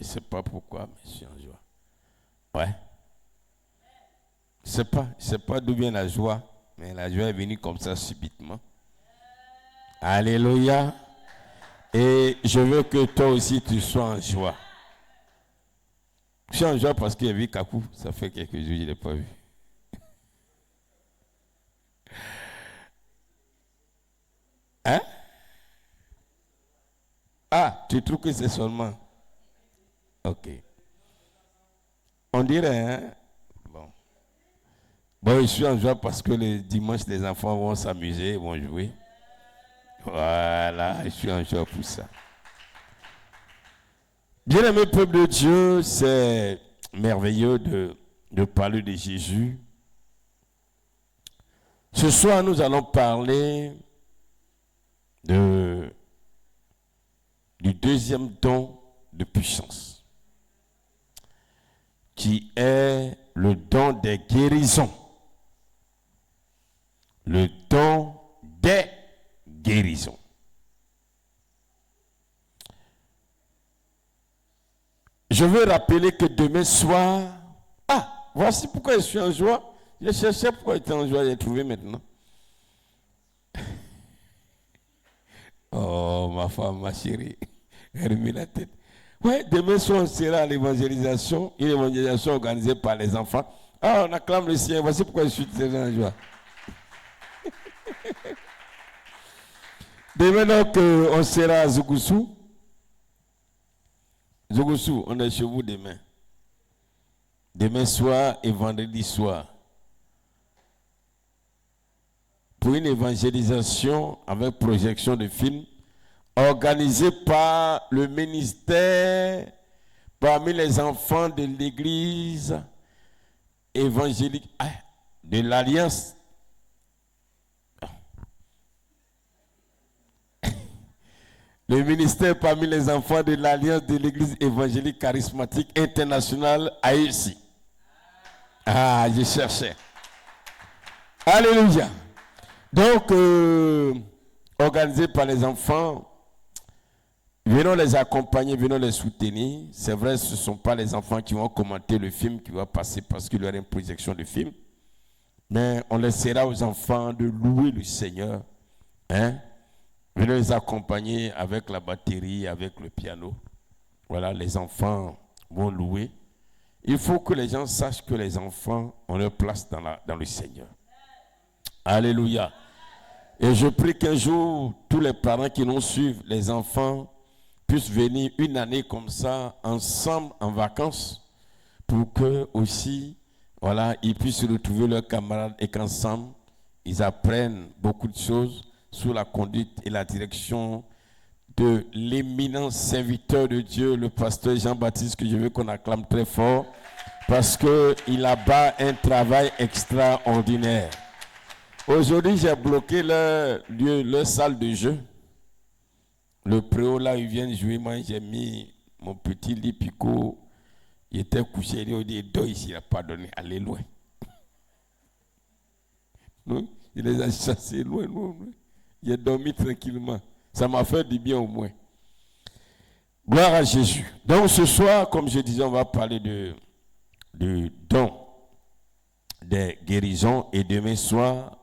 Je ne sais pas pourquoi, mais je suis en joie. Ouais. Je ne sais pas d'où vient la joie, mais la joie est venue comme ça subitement. Alléluia. Et je veux que toi aussi tu sois en joie. Je suis en joie parce qu'il y a vu Kakou. Ça fait quelques jours que je ne l'ai pas vu. Hein? Ah, tu trouves que c'est seulement? Ok. On dirait, hein? Bon. Bon, je suis en joie parce que le dimanche, les enfants vont s'amuser, vont jouer. Voilà, je suis en joie pour ça. Bien-aimé peuple de Dieu, c'est merveilleux de parler de Jésus. Ce soir, nous allons parler du deuxième don de puissance, qui est le don des guérisons. Le don des guérisons. Je veux rappeler que demain soir... Ah, voici pourquoi je suis en joie. Je cherchais pourquoi j'étais en joie, j'ai trouvé maintenant. Oh, ma femme, ma chérie, elle remet la tête. Ouais, demain soir, on sera à l'évangélisation, une évangélisation organisée par les enfants. Ah, on acclame le Seigneur, voici pourquoi je suis très en joie. Demain, donc, on sera à Zougoussou. Zougoussou, on est chez vous demain. Demain soir et vendredi soir. Pour une évangélisation avec projection de films organisée par le ministère parmi les enfants de l'église évangélique de l'Alliance. Le ministère parmi les enfants de l'Alliance de l'église évangélique charismatique internationale AEC. Ah, je cherchais. Alléluia. Donc, organisé par les enfants, venons les accompagner, venons les soutenir. C'est vrai, ce ne sont pas les enfants qui vont commenter le film qui va passer parce qu'il y aura une projection de film. Mais on laissera aux enfants de louer le Seigneur. Hein? Venez les accompagner avec la batterie, avec le piano. Voilà, les enfants vont louer. Il faut que les gens sachent que les enfants ont leur place dans le Seigneur. Alléluia. Et je prie qu'un jour, tous les parents qui nous suivent, les enfants, puissent venir une année comme ça, ensemble, en vacances, pour que aussi, voilà, ils puissent retrouver leurs camarades et qu'ensemble, ils apprennent beaucoup de choses sous la conduite et la direction de l'éminent serviteur de Dieu, le pasteur Jean-Baptiste, que je veux qu'on acclame très fort, parce qu'il abat un travail extraordinaire. Aujourd'hui, j'ai bloqué leur salle de jeu. Le préau, là, ils viennent jouer. Moi, j'ai mis mon petit lit picot. Il était couché. Il dit, ici, il n'a pas donné. Allez loin. Non? Il les a chassés loin, loin, loin. Il a dormi tranquillement. Ça m'a fait du bien au moins. Gloire à Jésus. Donc, ce soir, comme je disais, on va parler de don des guérisons. Et demain soir,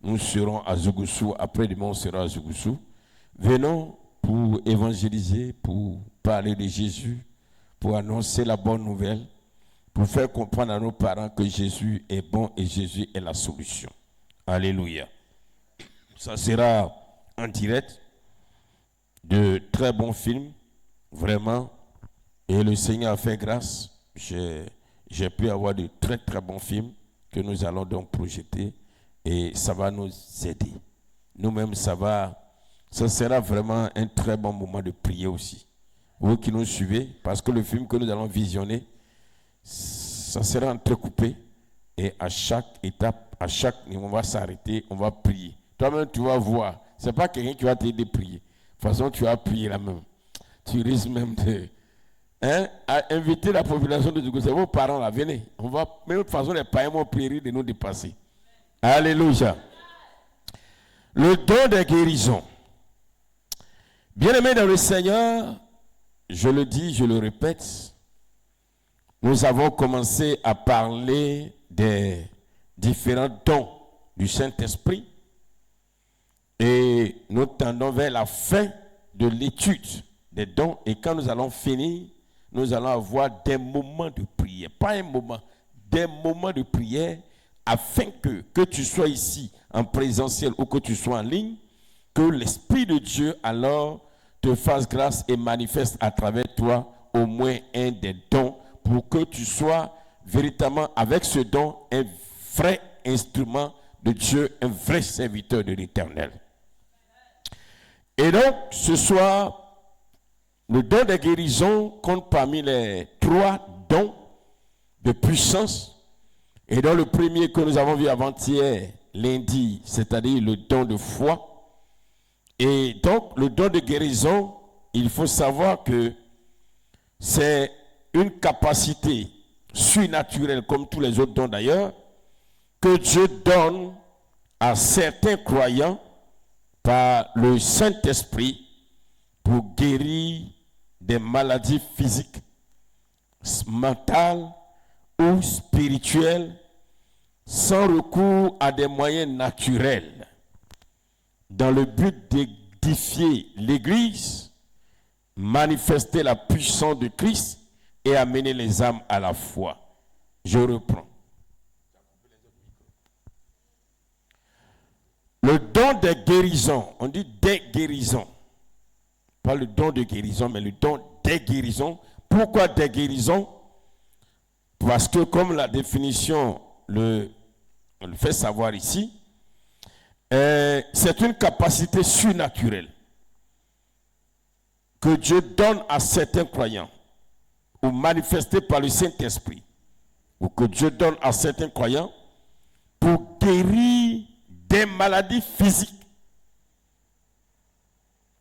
nous serons à Zougoussou. Après-demain, on sera à Zougoussou. Venons pour évangéliser, pour parler de Jésus, pour annoncer la bonne nouvelle, pour faire comprendre à nos parents que Jésus est bon et Jésus est la solution. Alléluia. Ça sera en direct de très bons films, vraiment. Et le Seigneur a fait grâce. J'ai pu avoir de très très bons films que nous allons donc projeter. Et ça va nous aider. Nous-mêmes, ça sera vraiment un très bon moment de prier aussi. Vous qui nous suivez, parce que le film que nous allons visionner, ça sera entrecoupé. Et à chaque étape, à chaque niveau, on va s'arrêter, on va prier. Toi-même, tu vas voir. Ce n'est pas quelqu'un qui va t'aider à prier. De toute façon, tu vas prier là même. Tu risques même à inviter la population de Djougou. C'est vos parents là, venez. On va, même de toute façon, les païens vont prier de nous dépasser. Alléluia. Le don des guérisons. Bien-aimés dans le Seigneur, je le dis, je le répète, nous avons commencé à parler des différents dons du Saint-Esprit et nous tendons vers la fin de l'étude des dons et quand nous allons finir, nous allons avoir des moments de prière, pas un moment, des moments de prière afin que tu sois ici en présentiel ou que tu sois en ligne, que l'Esprit de Dieu alors te fasse grâce et manifeste à travers toi au moins un des dons pour que tu sois véritablement avec ce don un vrai instrument de Dieu, un vrai serviteur de l'Éternel. Et donc, ce soir, le don de guérison compte parmi les 3 dons de puissance. Et dans le premier que nous avons vu avant-hier, lundi, c'est-à-dire le don de foi. Et donc, le don de guérison, il faut savoir que c'est une capacité surnaturelle, comme tous les autres dons d'ailleurs, que Dieu donne à certains croyants par le Saint-Esprit pour guérir des maladies physiques, mentales ou spirituelles, sans recours à des moyens naturels, dans le but d'édifier l'Église, manifester la puissance de Christ et amener les âmes à la foi. Je reprends. Le don des guérisons, on dit des guérisons, pas le don de guérison, mais le don des guérisons. Pourquoi des guérisons? Parce que comme la définition le fait savoir ici, c'est une capacité surnaturelle que Dieu donne à certains croyants ou manifestée par le Saint-Esprit, ou que Dieu donne à certains croyants pour guérir des maladies physiques.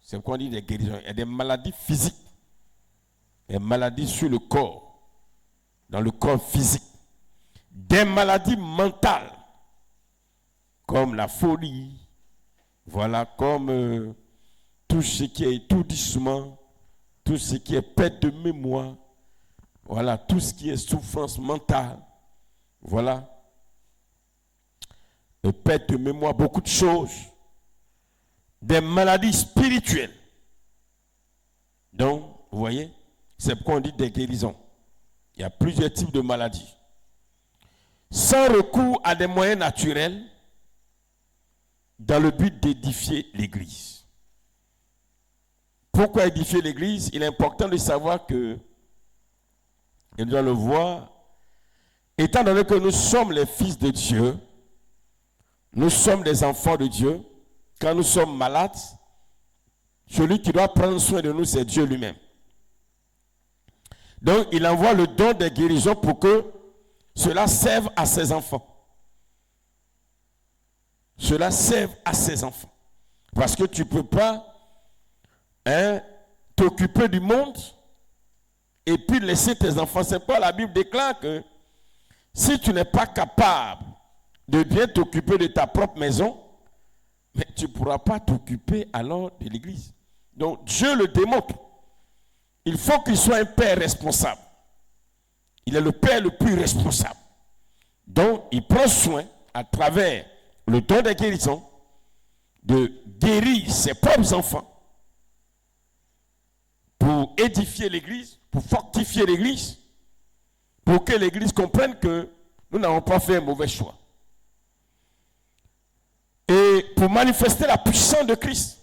C'est pourquoi on dit des guérisons. Il y a des maladies physiques, des maladies sur le corps, dans le corps physique, des maladies mentales, comme la folie, voilà, comme tout ce qui est étourdissement, tout ce qui est perte de mémoire, voilà, tout ce qui est souffrance mentale, voilà, perte de mémoire, beaucoup de choses, des maladies spirituelles. Donc, vous voyez, c'est pourquoi on dit des guérisons. Il y a plusieurs types de maladies. Sans recours à des moyens naturels, dans le but d'édifier l'Église. Pourquoi édifier l'Église? Il est important de savoir que, et nous allons le voir, étant donné que nous sommes les fils de Dieu, nous sommes des enfants de Dieu, quand nous sommes malades, celui qui doit prendre soin de nous, c'est Dieu lui-même. Donc, il envoie le don des guérisons pour que cela serve à ses enfants. Cela serve à ses enfants. Parce que tu ne peux pas t'occuper du monde et puis laisser tes enfants. C'est pas la Bible déclare que si tu n'es pas capable de bien t'occuper de ta propre maison, mais tu ne pourras pas t'occuper alors de l'Église. Donc Dieu le démontre. Il faut qu'il soit un père responsable. Il est le père le plus responsable. Donc il prend soin à travers le don des guérisons de guérir ses propres enfants pour édifier l'Église, pour fortifier l'Église, pour que l'Église comprenne que nous n'avons pas fait un mauvais choix. Et pour manifester la puissance de Christ,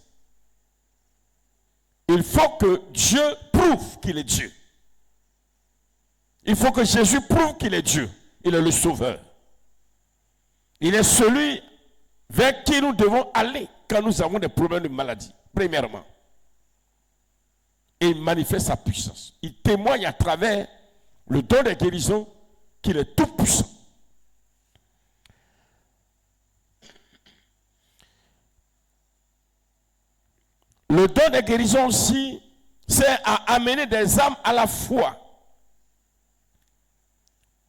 il faut que Dieu prouve qu'il est Dieu. Il faut que Jésus prouve qu'il est Dieu. Il est le Sauveur. Il est celui vers qui nous devons aller quand nous avons des problèmes de maladie, premièrement. Et il manifeste sa puissance. Il témoigne à travers le don des guérisons qu'il est tout puissant. Le don des guérisons aussi, c'est à amener des âmes à la foi.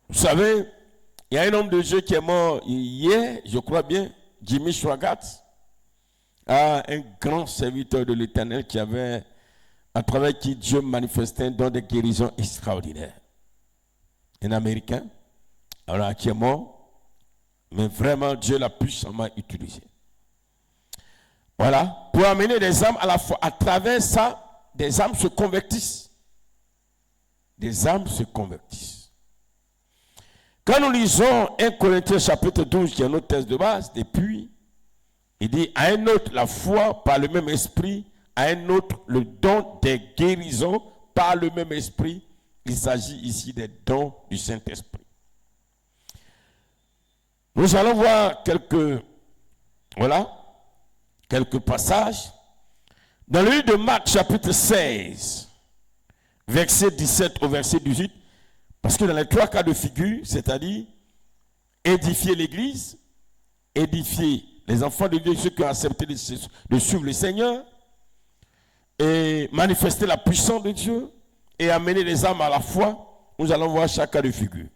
Vous savez, il y a un homme de Dieu qui est mort hier, je crois bien, Jimmy Swaggart, un grand serviteur de l'Éternel qui avait à travers qui Dieu manifestait dans des guérisons extraordinaires. Un Américain, alors qui est mort, mais vraiment Dieu l'a puissamment utilisé. Voilà, pour amener des âmes à la foi. À travers ça, des âmes se convertissent. Des âmes se convertissent. Quand nous lisons 1 Corinthiens chapitre 12, qui est notre texte de base, depuis, il dit, à un autre, la foi par le même esprit, à un autre, le don des guérisons par le même esprit. Il s'agit ici des dons du Saint-Esprit. Nous allons voir quelques passages. Dans le livre de Marc, chapitre 16, verset 17 au verset 18, parce que dans les trois cas de figure, c'est-à-dire édifier l'Église, édifier les enfants de Dieu, ceux qui ont accepté de suivre le Seigneur, et manifester la puissance de Dieu, et amener les âmes à la foi, nous allons voir chaque cas de figure.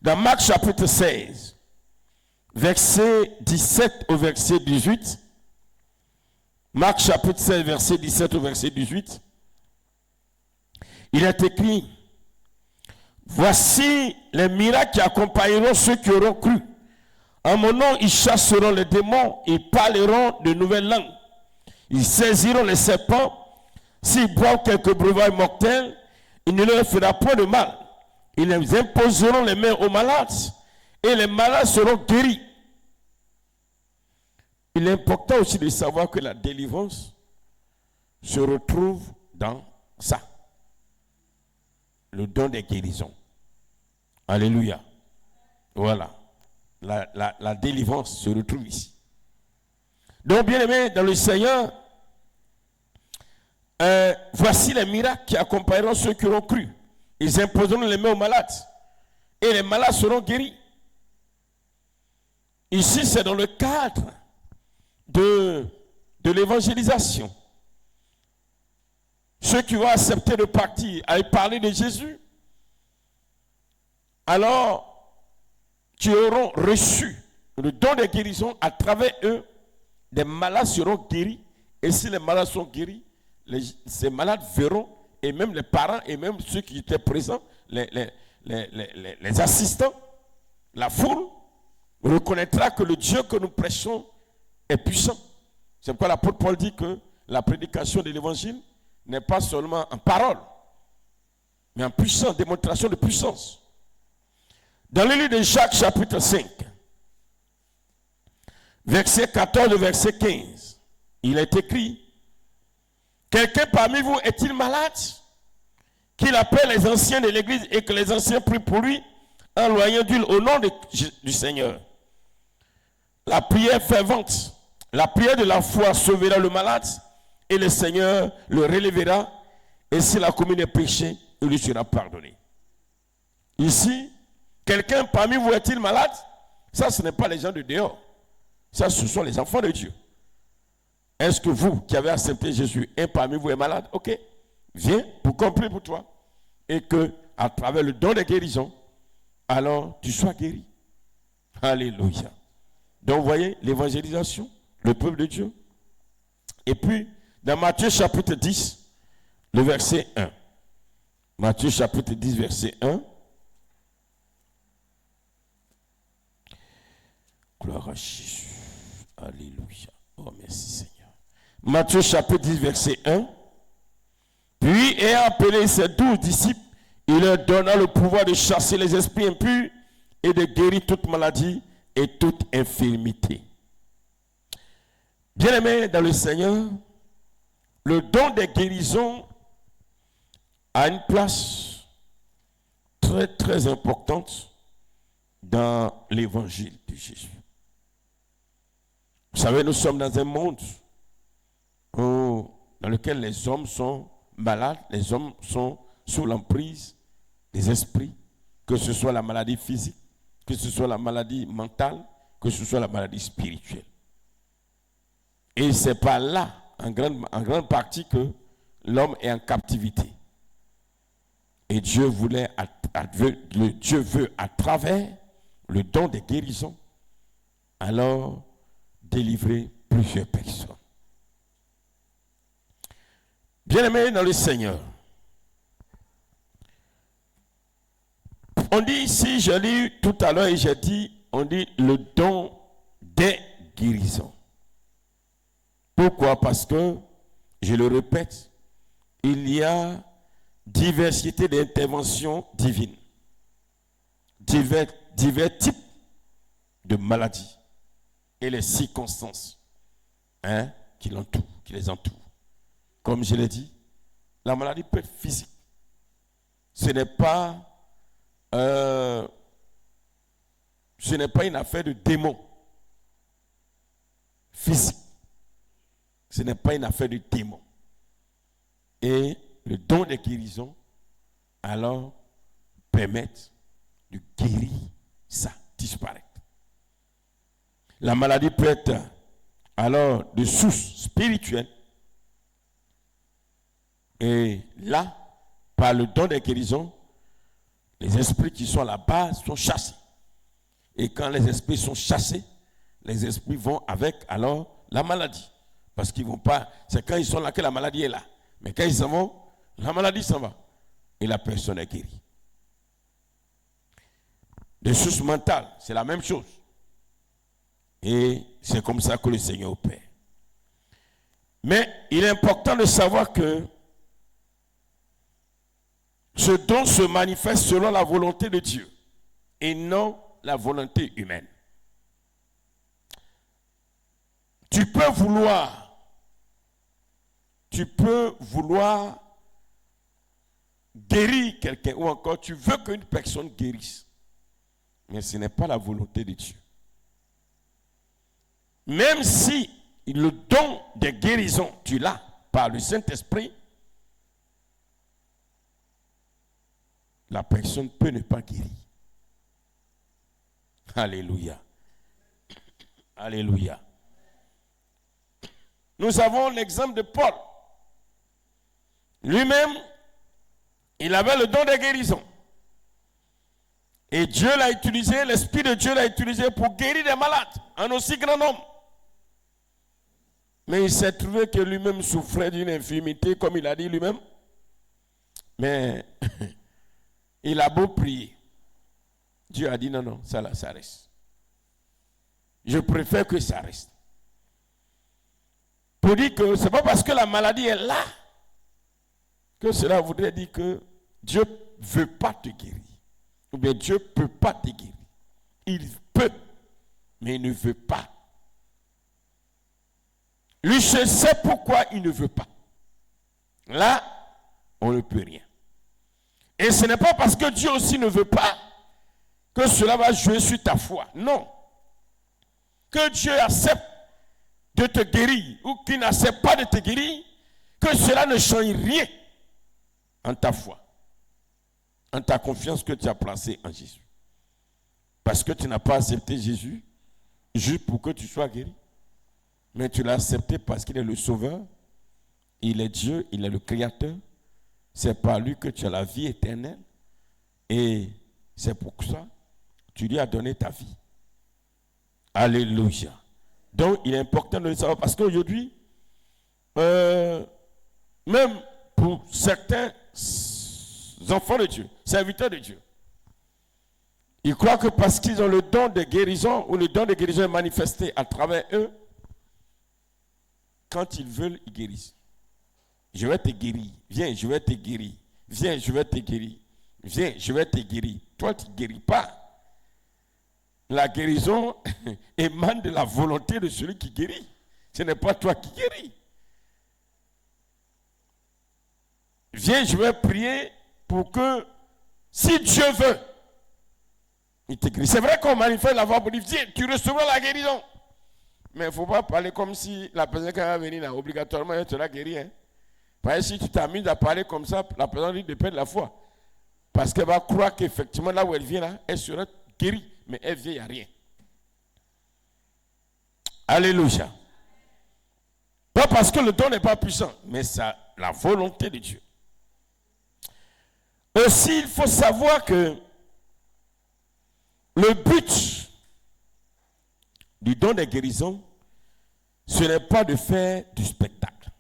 Dans Marc, chapitre 16, verset 17 au verset 18, Marc chapitre 16, verset 17 au verset 18, il est écrit, voici les miracles qui accompagneront ceux qui auront cru. En mon nom, ils chasseront les démons, ils parleront de nouvelles langues. Ils saisiront les serpents. S'ils boivent quelques breuvages mortels, il ne leur fera point de mal. Ils imposeront les mains aux malades et les malades seront guéris. Il est important aussi de savoir que la délivrance se retrouve dans ça. Le don des guérisons. Alléluia. Voilà. La délivrance se retrouve ici. Donc, bien aimé, dans le Seigneur, voici les miracles qui accompagneront ceux qui auront cru. Ils imposeront les mains aux malades et les malades seront guéris. Ici, c'est dans le cadre de l'évangélisation. Ceux qui vont accepter de partir à parler de Jésus, alors qui auront reçu le don de guérison, à travers eux, des malades seront guéris. Et si les malades sont guéris, ces malades verront, et même les parents, et même ceux qui étaient présents, les assistants, la foule, reconnaîtra que le Dieu que nous prêchons est puissant. C'est pourquoi l'apôtre Paul dit que la prédication de l'évangile n'est pas seulement en parole, mais en puissance, démonstration de puissance. Dans le livre de Jacques, chapitre 5, verset 14 et verset 15, il est écrit, quelqu'un parmi vous est-il malade? Qu'il appelle les anciens de l'église et que les anciens prient pour lui en loyant d'huile au nom du Seigneur. La prière fervente, la prière de la foi sauvera le malade et le Seigneur le relèvera, et s'il a commis des péchés, il lui sera pardonné. Ici, quelqu'un parmi vous est-il malade? Ça, ce n'est pas les gens de dehors. Ça, ce sont les enfants de Dieu. Est-ce que vous, qui avez accepté Jésus, un parmi vous est malade? Ok, viens pour qu'on prie pour toi. Et que, à travers le don de guérison, alors tu sois guéri. Alléluia. Donc, vous voyez, l'évangélisation, le peuple de Dieu. Et puis, dans Matthieu chapitre 10, le verset 1. Matthieu chapitre 10, verset 1. Gloire à Jésus. Alléluia. Oh, merci Seigneur. Matthieu chapitre 10, verset 1. Puis, ayant appelé ses 12 disciples, il leur donna le pouvoir de chasser les esprits impurs et de guérir toute maladie et toute infirmité. Bien-aimés dans le Seigneur, le don des guérisons a une place très très importante dans l'évangile de Jésus. Vous savez, nous sommes dans un monde dans lequel les hommes sont malades, les hommes sont sous l'emprise des esprits, que ce soit la maladie physique, que ce soit la maladie mentale, que ce soit la maladie spirituelle. Et c'est par là, en grande partie, que l'homme est en captivité. Et Dieu veut à travers le don des guérisons, alors délivrer plusieurs personnes. Bien-aimés dans le Seigneur, on dit ici, je lis tout à l'heure et j'ai dit, on dit le don des guérisons. Pourquoi? Parce que, je le répète, il y a diversité d'interventions divines, divers types de maladies et les circonstances qui les entourent. Comme je l'ai dit, la maladie peut être physique. Ce n'est pas une affaire de démon physique. Ce n'est pas une affaire de démon. Et le don de guérison, alors, permet de guérir ça, disparaître. La maladie peut être, alors, de source spirituelle. Et là, par le don de guérison, les esprits qui sont à la base sont chassés. Et quand les esprits sont chassés, les esprits vont avec, alors, la maladie. Parce qu'ils ne vont pas, c'est quand ils sont là que la maladie est là. Mais quand ils s'en vont, la maladie s'en va. Et la personne est guérie. Des sources mentales, c'est la même chose. Et c'est comme ça que le Seigneur opère. Mais il est important de savoir que ce don se manifeste selon la volonté de Dieu et non la volonté humaine. Tu peux vouloir guérir quelqu'un ou encore tu veux qu'une personne guérisse. Mais ce n'est pas la volonté de Dieu. Même si le don de guérison, tu l'as par le Saint-Esprit, la personne peut ne pas guérir. Alléluia. Alléluia. Nous avons l'exemple de Paul. Lui-même, il avait le don de guérison. Et Dieu l'a utilisé, l'Esprit de Dieu l'a utilisé pour guérir des malades, un aussi grand nombre. Mais il s'est trouvé que lui-même souffrait d'une infirmité, comme il a dit lui-même. Mais il a beau prier. Dieu a dit non, ça là, ça reste. Je préfère que ça reste. Pour dire que ce n'est pas parce que la maladie est là que cela voudrait dire que Dieu ne veut pas te guérir. Ou bien Dieu ne peut pas te guérir. Il peut, mais il ne veut pas. Lui, je sais pourquoi il ne veut pas. Là, on ne peut rien. Et ce n'est pas parce que Dieu aussi ne veut pas que cela va jouer sur ta foi. Non. Que Dieu accepte de te guérir ou qu'il n'accepte pas de te guérir, que cela ne change rien en ta foi, en ta confiance que tu as placée en Jésus. Parce que tu n'as pas accepté Jésus juste pour que tu sois guéri. Mais tu l'as accepté parce qu'il est le Sauveur, il est Dieu, il est le Créateur. C'est par lui que tu as la vie éternelle. Et c'est pour ça que tu lui as donné ta vie. Alléluia. Donc, il est important de le savoir parce qu'aujourd'hui, même pour certains enfants de Dieu, serviteurs de Dieu, ils croient que parce qu'ils ont le don de guérison ou le don de guérison est manifesté à travers eux, quand ils veulent, ils guérissent. Je vais te guérir. Viens, je vais te guérir. Viens, je vais te guérir. Viens, je vais te guérir. Toi, tu ne guéris pas. La guérison émane de la volonté de celui qui guérit. Ce n'est pas toi qui guéris. Viens, je vais prier pour que, si Dieu veut, il te guérit. C'est vrai qu'on manifeste la voix pour dire, viens, tu recevras la guérison. Mais il ne faut pas parler comme si la personne qui va venir là, obligatoirement, elle te l'a guéri. Hein. Parce que si tu t'amuses à parler comme ça, la personne dit de perdre la foi. Parce qu'elle va croire qu'effectivement, là où elle vient, là, elle sera guérie. Mais elle vient, il n'y a rien. Alléluia. Pas parce que le don n'est pas puissant, mais c'est la volonté de Dieu. Aussi, il faut savoir que le but du don de guérison, ce n'est pas de faire du spectacle.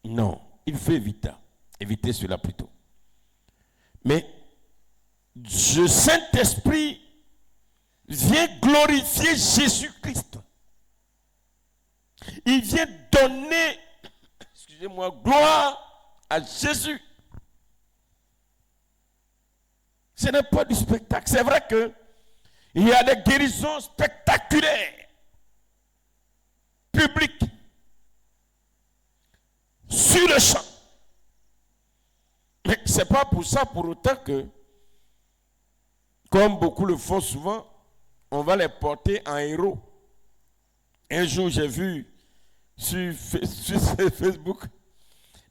Non, il faut éviter cela plutôt. Mais le Saint-Esprit vient glorifier Jésus-Christ. Il vient donner, gloire à Jésus. Ce n'est pas du spectacle. C'est vrai qu'il y a des guérisons spectaculaires, publiques, sur le champ. Mais ce n'est pas pour ça, pour autant que, comme beaucoup le font souvent, on va les porter en héros. Un jour, j'ai vu sur Facebook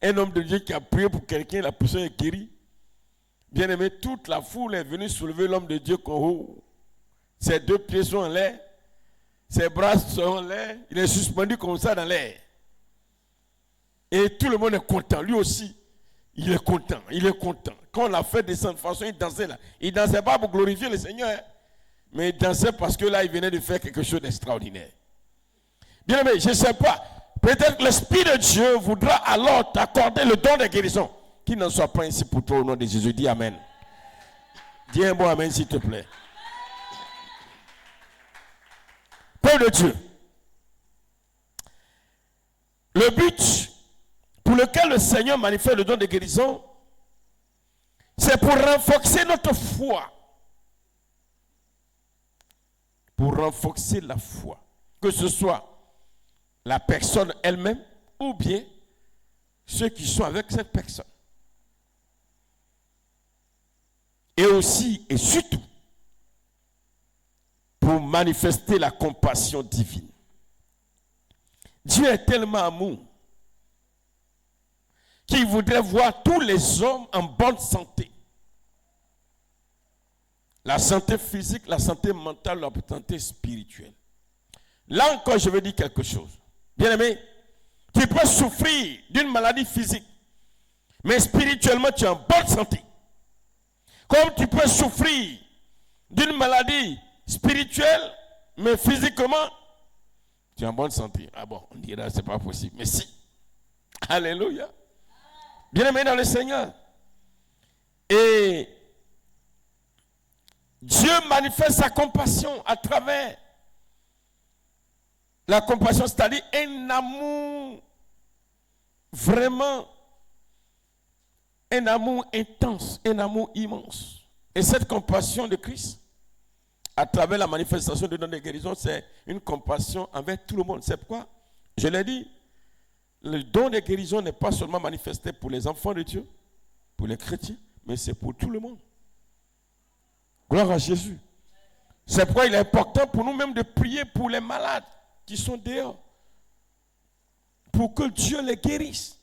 un homme de Dieu qui a prié pour quelqu'un, la personne est guérie. Bien aimé, toute la foule est venue soulever l'homme de Dieu qu'on haut. Ses 2 pieds sont en l'air, ses bras sont en l'air, il est suspendu comme ça dans l'air. Et tout le monde est content, lui aussi, il est content. Quand on l'a fait descendre de façon, il dansait là. Il ne dansait pas pour glorifier le Seigneur, mais il dansait parce que là, il venait de faire quelque chose d'extraordinaire. Bien aimé, je ne sais pas, peut-être que l'Esprit de Dieu voudra alors t'accorder le don de guérison. Qu'il n'en soit pas ainsi pour toi au nom de Jésus. Dis Amen. Dis un bon Amen s'il te plaît. Peuple de Dieu. Le but pour lequel le Seigneur manifeste le don de guérison, c'est pour renforcer notre foi. Pour renforcer la foi. Que ce soit la personne elle-même ou bien ceux qui sont avec cette personne. Et aussi et surtout pour manifester la compassion divine. Dieu est tellement amour qu'il voudrait voir tous les hommes en bonne santé. La santé physique, la santé mentale, la santé spirituelle. Là encore, je veux dire quelque chose. Bien-aimé, tu peux souffrir d'une maladie physique, mais spirituellement, tu es en bonne santé. Comme tu peux souffrir d'une maladie spirituelle, mais physiquement, tu es en bonne santé. Ah bon, on dira c'est pas possible. Mais si. Alléluia. Bien-aimé dans le Seigneur. Et Dieu manifeste sa compassion à travers la compassion, c'est-à-dire un amour vraiment, un amour intense, un amour immense. Et cette compassion de Christ, à travers la manifestation de don de guérison, c'est une compassion envers tout le monde. C'est pourquoi, je l'ai dit, le don de guérison n'est pas seulement manifesté pour les enfants de Dieu, pour les chrétiens, mais c'est pour tout le monde. Gloire à Jésus. C'est pourquoi il est important pour nous-mêmes de prier pour les malades qui sont dehors, pour que Dieu les guérisse.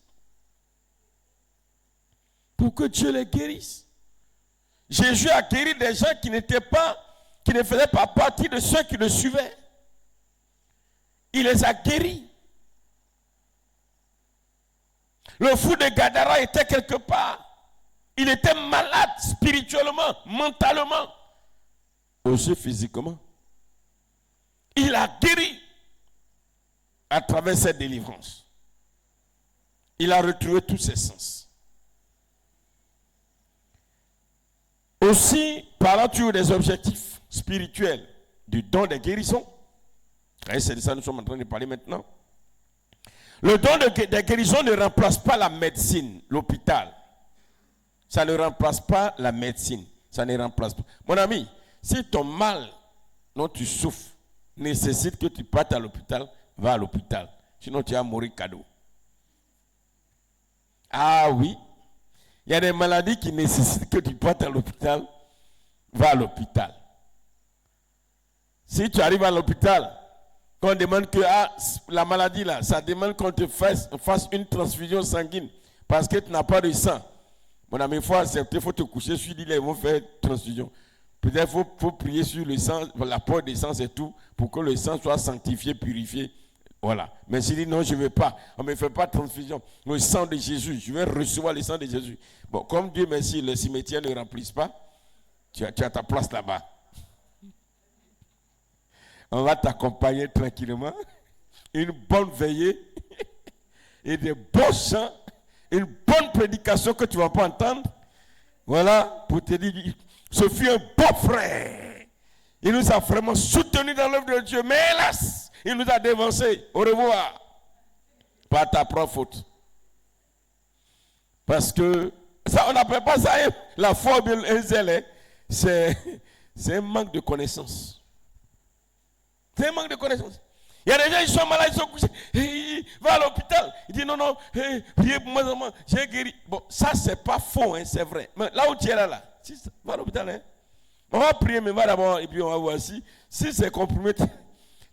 Pour que Dieu les guérisse. Jésus a guéri des gens qui ne faisaient pas partie de ceux qui le suivaient. Il les a guéris. Le fou de Gadara était quelque part. Il était malade spirituellement, mentalement, aussi physiquement. Il a guéri à travers cette délivrance. Il a retrouvé tous ses sens. Aussi, parlant toujours des objectifs spirituels du don de guérison, et c'est de ça que nous sommes en train de parler maintenant. Le don de guérison ne remplace pas la médecine, l'hôpital. Ça ne remplace pas la médecine. Ça ne remplace pas. Mon ami, si ton mal dont tu souffres nécessite que tu partes à l'hôpital, va à l'hôpital. Sinon, tu vas mourir cadeau. Ah oui. Il y a des maladies qui nécessitent que tu partes à l'hôpital, va à l'hôpital. Si tu arrives à l'hôpital, qu'on demande que la maladie là, ça demande qu'on te fasse une transfusion sanguine parce que tu n'as pas de sang. Mon ami, il faut accepter, il faut te coucher sur l'île, ils vont faire transfusion. Peut-être qu'il faut prier sur le sang, l'apport de sang, c'est tout, pour que le sang soit sanctifié, purifié. Voilà. Mais s'il dit non, je ne veux pas, on ne me fait pas de transfusion. Le sang de Jésus, je vais recevoir le sang de Jésus. Bon, comme Dieu merci, les cimetières ne remplissent pas, tu as ta place là-bas. On va t'accompagner tranquillement, une bonne veillée et des beaux chants. une bonne prédication que tu ne vas pas entendre. Voilà, pour te dire, ce fut un beau frère. Il nous a vraiment soutenus dans l'œuvre de Dieu. Mais hélas, il nous a dévancés. Au revoir. Par ta propre faute. Parce que, ça, on n'appelle pas ça la foi ou bien un zèle. C'est un manque de connaissance. C'est un manque de connaissance. Il y a des gens, ils sont malades, ils sont couchés. Va à l'hôpital. Il dit non, priez pour moi, j'ai guéri. Bon, ça, c'est pas faux, hein, c'est vrai. Mais là où tu es là, va à l'hôpital. Hein. On va prier, mais va d'abord, et puis on va voir si c'est comprimé.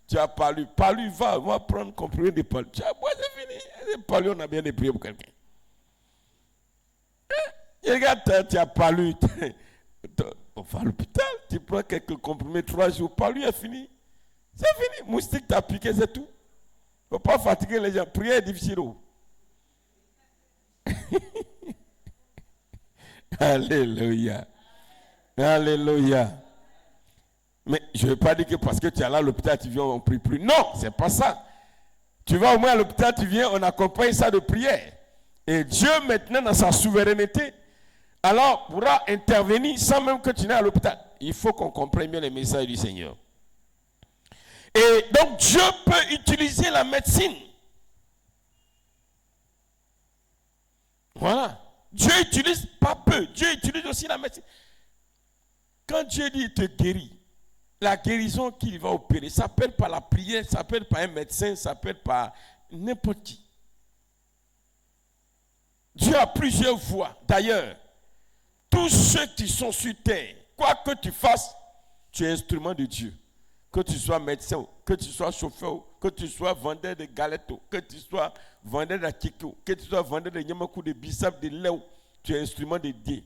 Tu as palu. Palu, on va prendre comprimé de palu. Tu as bois, c'est fini. Les palu, on a bien des prières pour quelqu'un. Regarde, tu as palu. On va à l'hôpital, tu prends quelques comprimés, 3 jours, palu est fini. C'est fini. Moustique t'a piqué, c'est tout. Il ne faut pas fatiguer les gens. Prière est difficile. Alléluia. Alléluia. Mais je ne veux pas dire que parce que tu es là à l'hôpital, tu viens, on ne prie plus. Non, ce n'est pas ça. Tu vas au moins à l'hôpital, tu viens, on accompagne ça de prière. Et Dieu, maintenant, dans sa souveraineté, alors pourra intervenir sans même que tu n'es à l'hôpital. Il faut qu'on comprenne bien les messages du Seigneur. Et donc Dieu peut utiliser la médecine. Voilà. Dieu utilise pas peu. Dieu utilise aussi la médecine. Quand Dieu dit il te guérit, la guérison qu'il va opérer, ça s'appelle par la prière, ça s'appelle par un médecin, ça s'appelle par n'importe qui. Dieu a plusieurs voies. D'ailleurs, tous ceux qui sont sur terre, quoi que tu fasses, tu es instrument de Dieu. Que tu sois médecin, que tu sois chauffeur, que tu sois vendeur de galettes, que tu sois vendeur d'akiko, que tu sois vendeur de nyamakou, de bissap, de lait, tu es instrument de Dieu.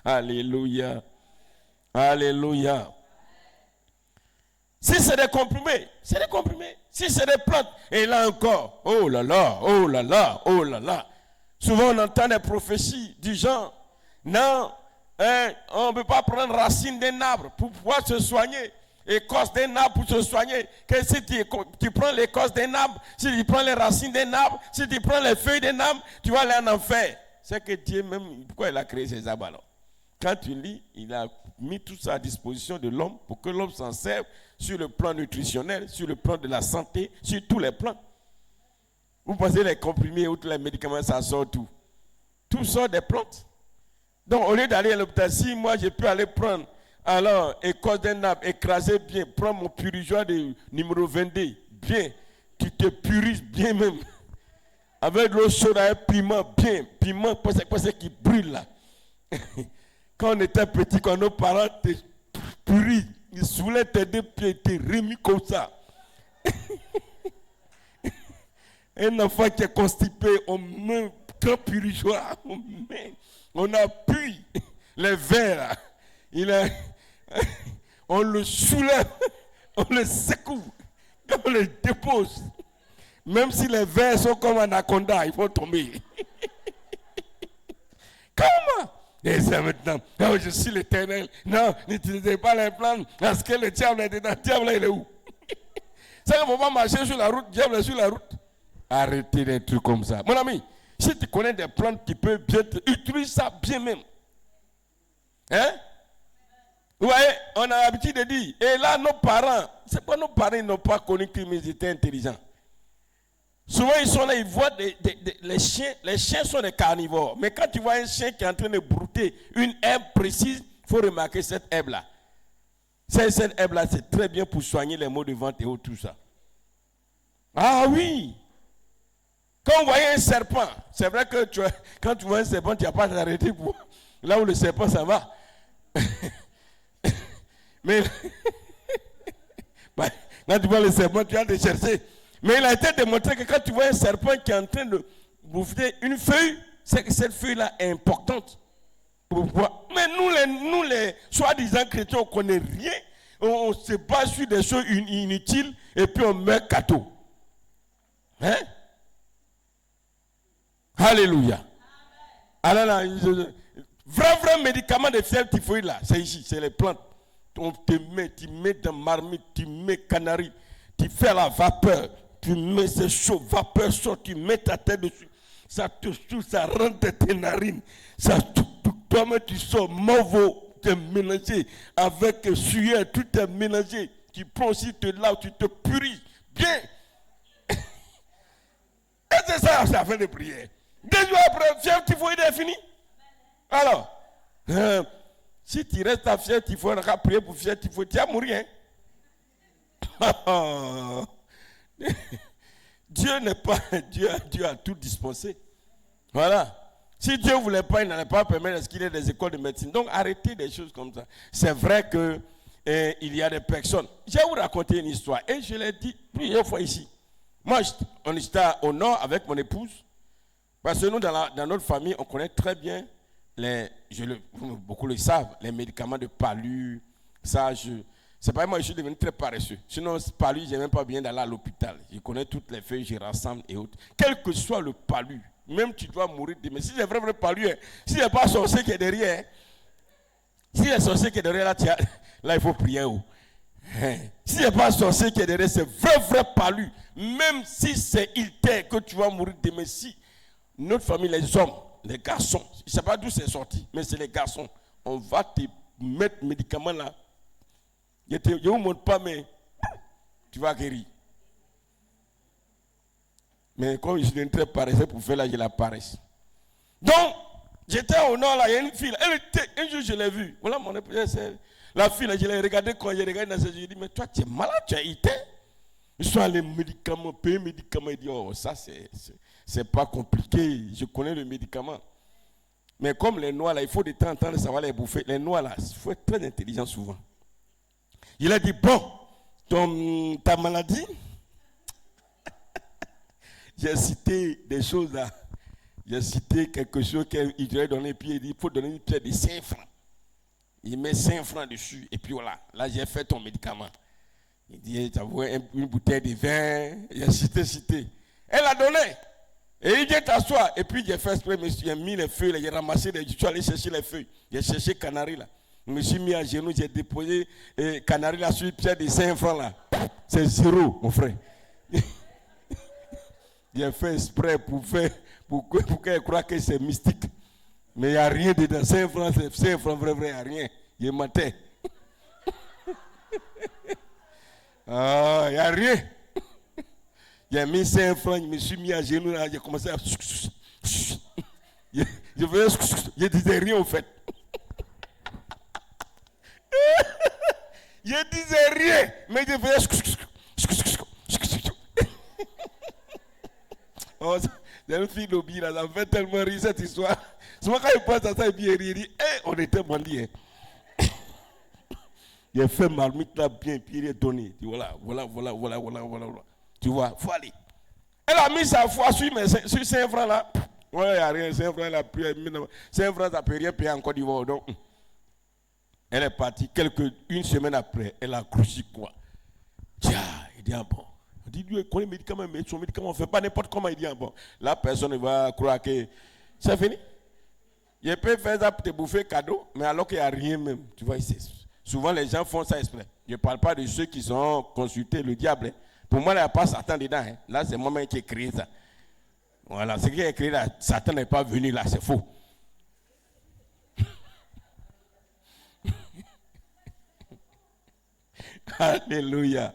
Alléluia. Alléluia. Si c'est des comprimés, c'est des comprimés. Si c'est des plantes, et là encore, oh là là, oh là là, oh là là. Souvent on entend des prophéties du genre, non, on ne peut pas prendre racine d'un arbre pour pouvoir se soigner. Écorce d'un arbre pour se soigner. Que si tu prends l'écorce d'un arbre, si tu prends les racines d'un arbre, si tu prends les feuilles d'un arbre, tu vas aller en enfer. C'est que Dieu même, pourquoi il a créé ces arbres alors? Quand tu lis, il a mis tout ça à disposition de l'homme pour que l'homme s'en serve sur le plan nutritionnel, sur le plan de la santé, sur tous les plans. Vous pensez les comprimés ou tous les médicaments, ça sort tout. Tout sort des plantes. Donc, au lieu d'aller à l'hôpital, si moi, je peux aller prendre, alors, écorce d'un arbre, écraser bien, prendre mon purigeoire de numéro 22, bien, tu te purises bien même. Avec de l'eau chaude, un piment, bien, piment, quoi c'est qui brûle là. Quand on était petit, quand nos parents te purient, ils soulaient tes 2 pieds, ils te remis comme ça. Un enfant qui est constipé, on met un grand purigeoire, on appuie les vers, on le soulève, on le secoue, on le dépose. Même si les vers sont comme un anaconda, il faut tomber. Comment? Et c'est maintenant, oh, je suis l'Éternel. Non, n'utilisez pas les plantes, parce que le diable est dedans. Le diable, il est où? Ça ne faut pas marcher sur la route, le diable est sur la route. Arrêtez des trucs comme ça. Mon ami, si tu connais des plantes qui peuvent bien, utilise ça bien même. Hein? Vous voyez, on a l'habitude de dire, et là, nos parents, c'est pas nos parents, ils n'ont pas connu qu'ils étaient intelligents. Souvent, ils sont là, ils voient les chiens sont des carnivores. Mais quand tu vois un chien qui est en train de brouter une herbe précise, il faut remarquer cette herbe-là. Cette herbe-là, c'est très bien pour soigner les maux de ventre et tout ça. Ah oui! Quand vous voyez un serpent, c'est vrai que quand tu vois un serpent, tu n'as pas t'arrêter pour là où le serpent, ça va. Mais quand tu vois le serpent, tu vas te chercher. Mais il a été démontré que quand tu vois un serpent qui est en train de bouffer une feuille, c'est que cette feuille-là est importante. Mais nous les soi-disant chrétiens, on ne connaît rien. On se base sur des choses inutiles et puis on meurt cadeau. Hein? Alléluia. Alors là, vrai médicament de fièvre typhoïde là, c'est ici, c'est les plantes. On te met, tu mets dans marmite, tu mets canari, tu fais la vapeur. Tu mets c'est chaud, vapeur chaud, tu mets ta tête dessus. ça te touche, ça rentre dans tes narines. Toi-même, tu sors mauvais, tu es mélangé avec sueur, tout est mélangé. Tu prends aussi, tu te laves, tu te purifies. Bien. Et c'est ça la fin de prière. 2 jours après, fièvre typhoïde est fini. Alors, si tu restes à fièvre typhoïde, on va prier pour fièvre typhoïde, tu vas mourir. Hein? Dieu n'est pas Dieu a tout dispensé. Voilà. Si Dieu ne voulait pas, il n'allait pas permettre qu'il y ait des écoles de médecine. Donc arrêtez des choses comme ça. C'est vrai que il y a des personnes. Je vais vous raconter une histoire. Et je l'ai dit plusieurs fois ici. Moi, on était au nord avec mon épouse. Parce que nous, dans notre famille, on connaît très bien, beaucoup le savent, les médicaments de palu. Ça, c'est pas moi, je suis devenu très paresseux. Sinon, palu, je n'ai même pas bien d'aller à l'hôpital. Je connais toutes les feuilles, je rassemble et autres. Quel que soit le palu, même tu dois mourir demain. Si c'est vrai palu, si ce n'est pas sorcier qui est derrière, si c'est sorcier qui est derrière, là il faut prier. Si ce n'est pas sorcier qui est derrière, c'est vrai palu. Même si c'est ilter que tu vas mourir demain, si notre famille, les hommes, les garçons, je ne sais pas d'où c'est sorti, mais c'est les garçons, on va te mettre médicaments là. Je ne vous montre pas, mais tu vas guérir. Mais comme je suis très paresseux pour faire là, j'ai la paresse. Donc, j'étais au nord là, il y a une fille. Un jour, je l'ai vue. Voilà mon épouse. La fille, là, je l'ai regardée quand j'ai regardé dans ses yeux. Je lui ai dit, mais toi, tu es malade, tu as été. Ils sont allés médicaments, payer médicaments. Il dit, oh, ça, c'est pas compliqué. Je connais le médicament. Mais comme les noix, là, il faut de temps en temps savoir les bouffer. Les noix, là, il faut être très intelligent souvent. Il a dit, bon, ta maladie, j'ai cité des choses là. J'ai cité quelque chose qu'il devait donner, puis il dit, il faut donner une pierre de 5 francs. Il met 5 francs dessus, et puis voilà, là j'ai fait ton médicament. Il dit, tu as vu une bouteille de vin, j'ai cité. Elle a donné. Et il dit, t'assois. Et puis j'ai fait exprès, j'ai mis les feuilles, j'ai ramassé, je suis allé chercher les feuilles. J'ai cherché canari là. Je me suis mis à genoux, j'ai déposé canari là sur une pierre de 5 francs là. C'est 0, mon frère. J'ai fait exprès pour qu'elle croie que c'est mystique. Mais il n'y a rien dedans. 5 francs, c'est 5 francs, vrai, il n'y a rien. Il mentait. Ah, il n'y a rien. J'ai mis 5 francs, je me suis mis à genoux là, j'ai commencé à. Je disais rien au fait. Je disais rien, mais je faisais. Oh, c'est une fille d'Obi, là, ça me fait tellement rire cette histoire. Souvent quand il pense à ça, il dit, on était bandits. Il a fait marmite là bien, puis il est donné. Il dit, voilà. Tu vois, il faut aller. Elle a mis sa foi sur 5 francs là. Ouais, il n'y a rien, 5 francs, elle a pris 5 francs, ça ne peut rien payer en Côte d'Ivoire. Donc, elle est partie. Une semaine après, elle a cruci quoi. Tiens, il dit, ah bon. On dit, lui, il connaît les médicaments, mais son médicament, on ne fait pas n'importe comment. Il dit, ah bon. La personne va croire que c'est fini. Il peut faire ça pour te bouffer cadeau, mais alors qu'il n'y a rien même. Tu vois, souvent les gens font ça exprès. Je ne parle pas de ceux qui ont consulté le diable. Pour moi, il n'y a pas Satan dedans. Là, c'est moi-même qui ai créé ça. Voilà, ce qui est créé là, Satan n'est pas venu là, c'est faux. Alléluia.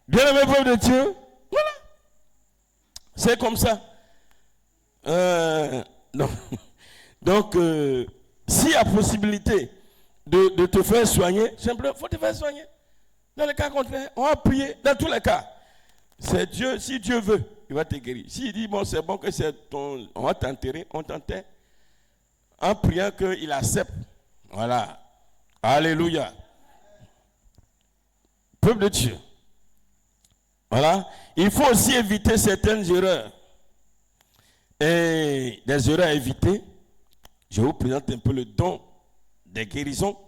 Bien-aimé peuple de Dieu, voilà. C'est comme ça. Donc, s'il y a possibilité de te faire soigner, simplement, il faut te faire soigner. Dans le cas contraire, on va prier. Dans tous les cas, c'est Dieu, si Dieu veut, il va te guérir. S'il dit, bon, c'est bon que c'est on va t'enterrer, on t'enterre. En priant qu'il accepte. Voilà. Alléluia. Peuple de Dieu. Voilà. Il faut aussi éviter certaines erreurs. Et des erreurs à éviter. Je vous présente un peu le don des guérisons.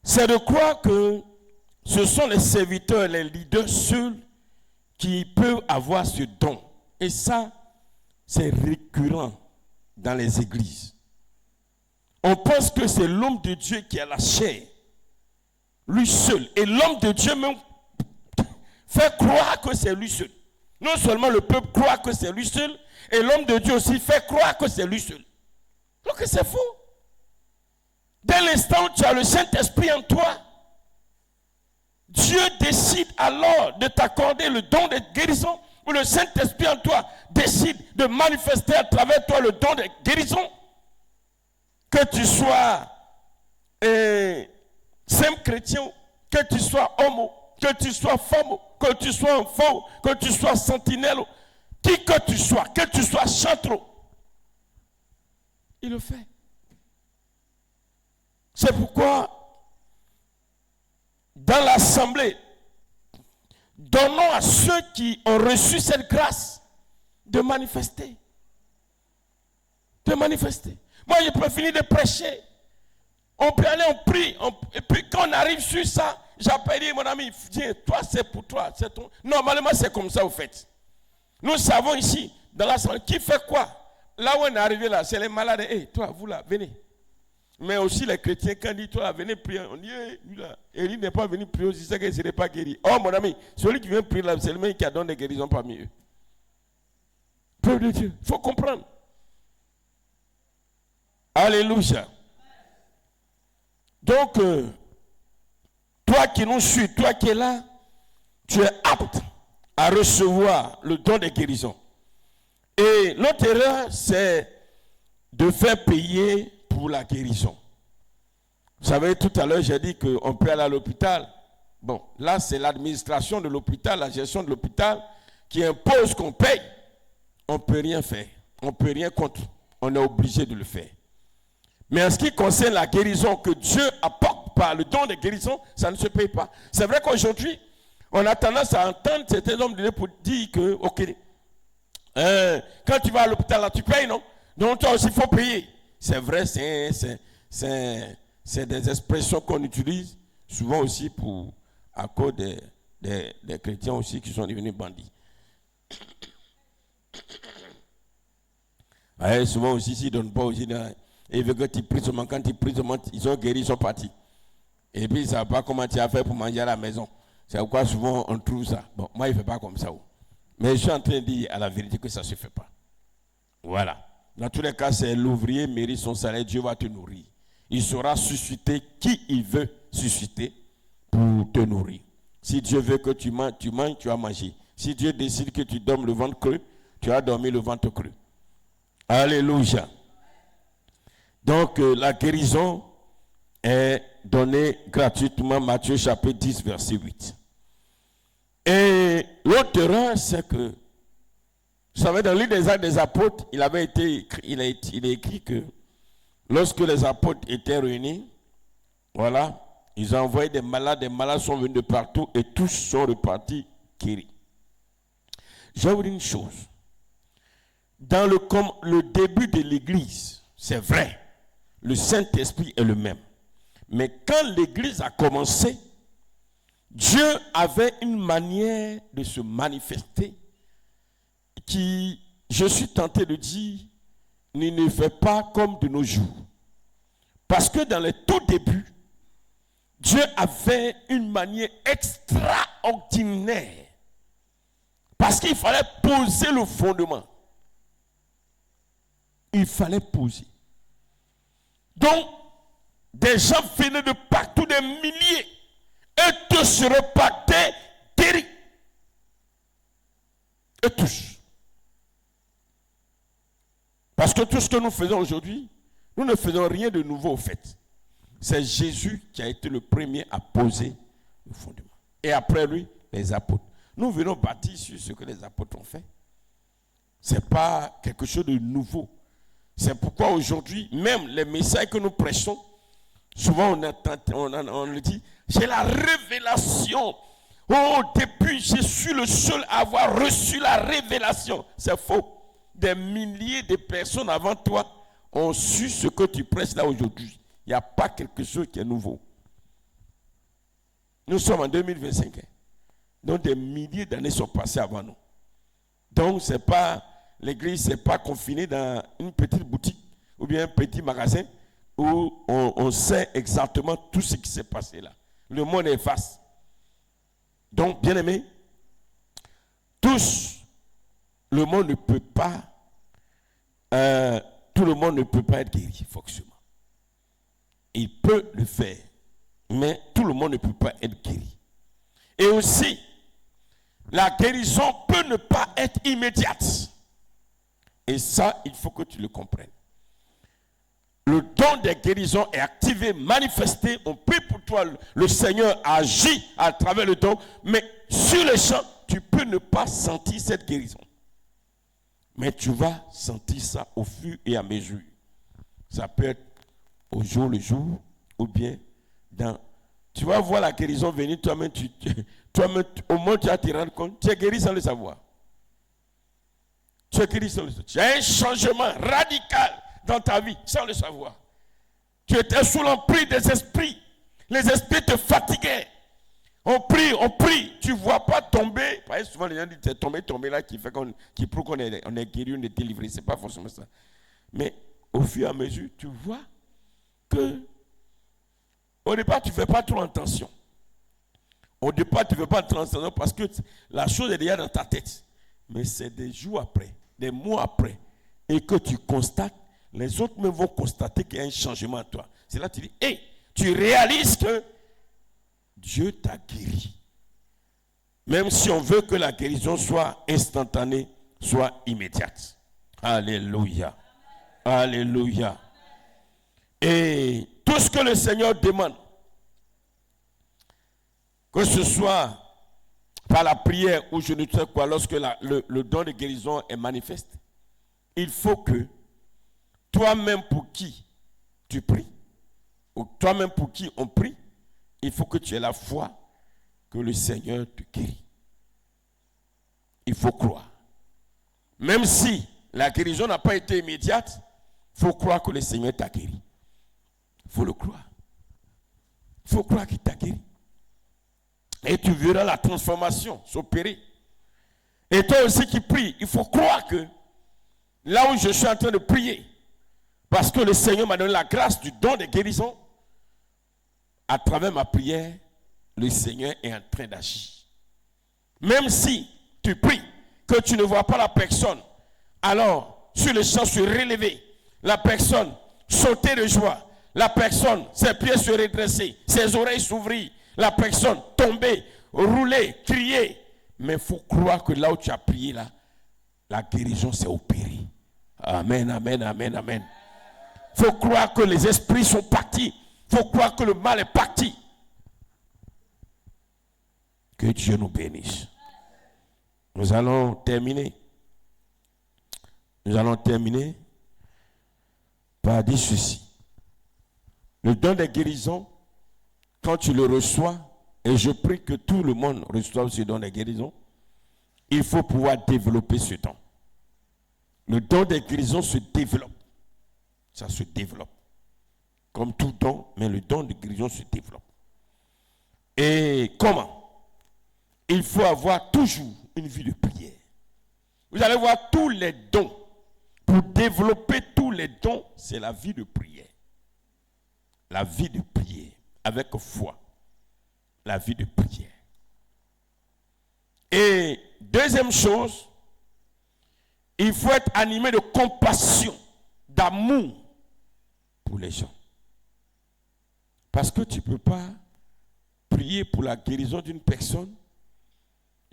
C'est de croire que ce sont les serviteurs, les leaders seuls qui peuvent avoir ce don. Et ça, c'est récurrent dans les églises. On pense que c'est l'homme de Dieu qui a la chair. Lui seul. Et l'homme de Dieu même fait croire que c'est lui seul. Non seulement le peuple croit que c'est lui seul, et l'homme de Dieu aussi fait croire que c'est lui seul. Donc c'est faux. Dès l'instant où tu as le Saint-Esprit en toi, Dieu décide alors de t'accorder le don de guérison, ou le Saint-Esprit en toi décide de manifester à travers toi le don de guérison. Que tu sois simple chrétien, que tu sois homme, que tu sois femme, que tu sois enfant, que tu sois sentinelle, qui que tu sois chantre, il le fait. C'est pourquoi, dans l'assemblée, donnons à ceux qui ont reçu cette grâce de manifester. De manifester. Moi, je peux finir de prêcher. On peut aller, on prie. Et puis, quand on arrive sur ça, j'appelle mon ami, viens, toi, c'est pour toi. C'est ton... Normalement, c'est comme ça, au fait. Nous savons ici, dans l'assemblée, qui fait quoi? Là où on est arrivé, là, c'est les malades. Hey, toi, vous là, venez. Mais aussi les chrétiens, quand ils disent, toi, venez prier, on dit, lui là, Élie n'est pas venu prier, il sait qu'il ne serait pas guéri. Oh, mon ami, celui qui vient prier là, c'est le même qui a donné des guérisons parmi eux. Peuple de Dieu, il faut comprendre. Alléluia. Donc, toi qui nous suis, toi qui es là, tu es apte à recevoir le don de guérison. Et l'autre erreur, c'est de faire payer pour la guérison. Vous savez, tout à l'heure, j'ai dit qu'on peut aller à l'hôpital. Bon, là, c'est l'administration de l'hôpital, la gestion de l'hôpital, qui impose qu'on paye. On ne peut rien faire. On ne peut rien contre. On est obligé de le faire. Mais en ce qui concerne la guérison que Dieu apporte par le don de guérison, ça ne se paye pas. C'est vrai qu'aujourd'hui, on a tendance à entendre certains hommes pour dire que, ok, quand tu vas à l'hôpital, là, tu payes, non? Donc, toi aussi, il faut payer. C'est vrai, c'est des expressions qu'on utilise souvent aussi à cause des chrétiens aussi qui sont devenus bandits. Ouais, souvent aussi, s'ils ne donnent pas aussi, ils veulent que tu pries seulement. Quand tu pries seulement, ils ont guéri, ils sont partis. Et puis, ils ne savent pas comment tu as fait pour manger à la maison. C'est pourquoi souvent on trouve ça. Bon, moi, il ne fait pas comme ça. Mais je suis en train de dire à la vérité que ça ne se fait pas. Voilà. Dans tous les cas, c'est l'ouvrier mérite son salaire, Dieu va te nourrir. Il saura susciter qui il veut susciter pour te nourrir. Si Dieu veut que tu manges, tu vas manger. Si Dieu décide que tu dormes le ventre creux, tu vas dormir le ventre creux. Alléluia. Donc, la guérison est donnée gratuitement, Matthieu chapitre 10, verset 8. Et l'autre erreur, c'est que, vous savez, dans le livre des Actes des Apôtres, il est écrit que lorsque les apôtres étaient réunis, voilà, ils ont envoyé des malades sont venus de partout et tous sont repartis guéris. Je vais vous dire une chose. Dans le début de l'Église, c'est vrai, le Saint-Esprit est le même. Mais quand l'Église a commencé, Dieu avait une manière de se manifester qui, je suis tenté de dire, ne fait pas comme de nos jours. Parce que dans les tout débuts, Dieu avait une manière extraordinaire. Parce qu'il fallait poser le fondement. Il fallait poser. Donc, des gens venaient de partout, des milliers, et tous se repartaient guéris. Et tous. Parce que tout ce que nous faisons aujourd'hui, nous ne faisons rien de nouveau au fait. C'est Jésus qui a été le premier à poser le fondement. Et après lui, les apôtres. Nous venons bâtir sur ce que les apôtres ont fait. Ce n'est pas quelque chose de nouveau. C'est pourquoi aujourd'hui, même les messages que nous prêchons, souvent on le dit, j'ai la révélation. Oh, depuis, je suis le seul à avoir reçu la révélation. C'est faux. Des milliers de personnes avant toi ont su ce que tu prêches là aujourd'hui. Il n'y a pas quelque chose qui est nouveau. Nous sommes en 2025. Donc des milliers d'années sont passées avant nous. Donc c'est pas l'église n'est pas confinée dans une petite boutique ou bien un petit magasin où on sait exactement tout ce qui s'est passé là. Le monde est vaste. Donc, bien aimés, tous le monde ne peut pas, tout le monde ne peut pas être guéri, forcément. Il peut le faire, mais tout le monde ne peut pas être guéri. Et aussi, la guérison peut ne pas être immédiate. Et ça, il faut que tu le comprennes. Le don des guérisons est activé, manifesté. On prie pour toi. Le Seigneur agit à travers le don. Mais sur le champ, tu peux ne pas sentir cette guérison. Mais tu vas sentir ça au fur et à mesure. Ça peut être au jour le jour ou bien dans... Tu vas voir la guérison venir, toi-même, au moins tu vas te rendre compte, tu es guéri sans le savoir. Tu es guéri sans le savoir. Tu as un changement radical dans ta vie sans le savoir. Tu étais sous l'emprise des esprits. Les esprits te fatiguaient. On prie, tu ne vois pas tomber. Parce que souvent les gens disent c'est tomber là qui prouve qu'on est guéri, on est délivré. Ce n'est pas forcément ça. Mais au fur et à mesure, tu vois que au départ, tu ne fais pas trop attention. Au départ, tu ne fais pas trop attention parce que la chose est déjà dans ta tête. Mais c'est des jours après, des mois après, et que tu constates, les autres même vont constater qu'il y a un changement en toi. C'est là que tu dis, hey, tu réalises que Dieu t'a guéri. Même si on veut que la guérison soit instantanée, soit immédiate. Alléluia. Alléluia. Et tout ce que le Seigneur demande, que ce soit par la prière ou je ne sais quoi, lorsque le don de guérison est manifeste, il faut que toi-même pour qui tu pries, ou toi-même pour qui on prie, il faut que tu aies la foi que le Seigneur te guérit. Il faut croire. Même si la guérison n'a pas été immédiate, il faut croire que le Seigneur t'a guéri. Il faut le croire. Il faut croire qu'il t'a guéri. Et tu verras la transformation s'opérer. Et toi aussi qui pries, il faut croire que là où je suis en train de prier, parce que le Seigneur m'a donné la grâce du don de guérison, à travers ma prière, le Seigneur est en train d'agir. Même si tu pries, que tu ne vois pas la personne, alors sur le champ se relever, la personne sauter de joie, la personne, ses pieds se redresser, ses oreilles s'ouvrir, la personne tomber, rouler, crier. Mais il faut croire que là où tu as prié, là, la guérison s'est opérée. Amen, amen, amen, amen. Il faut croire que les esprits sont partis. Il faut croire que le mal est parti. Que Dieu nous bénisse. Nous allons terminer. Nous allons terminer par dire ceci. Le don des guérisons, quand tu le reçois, et je prie que tout le monde reçoive ce don des guérisons, il faut pouvoir développer ce don. Le don des guérisons se développe. Ça se développe. Comme tout don, mais le don de guérison se développe. Et comment? Il faut avoir toujours une vie de prière. Vous allez voir tous les dons. Pour développer tous les dons, c'est la vie de prière. La vie de prière, avec foi. La vie de prière. Et deuxième chose, il faut être animé de compassion, d'amour pour les gens. Parce que tu ne peux pas prier pour la guérison d'une personne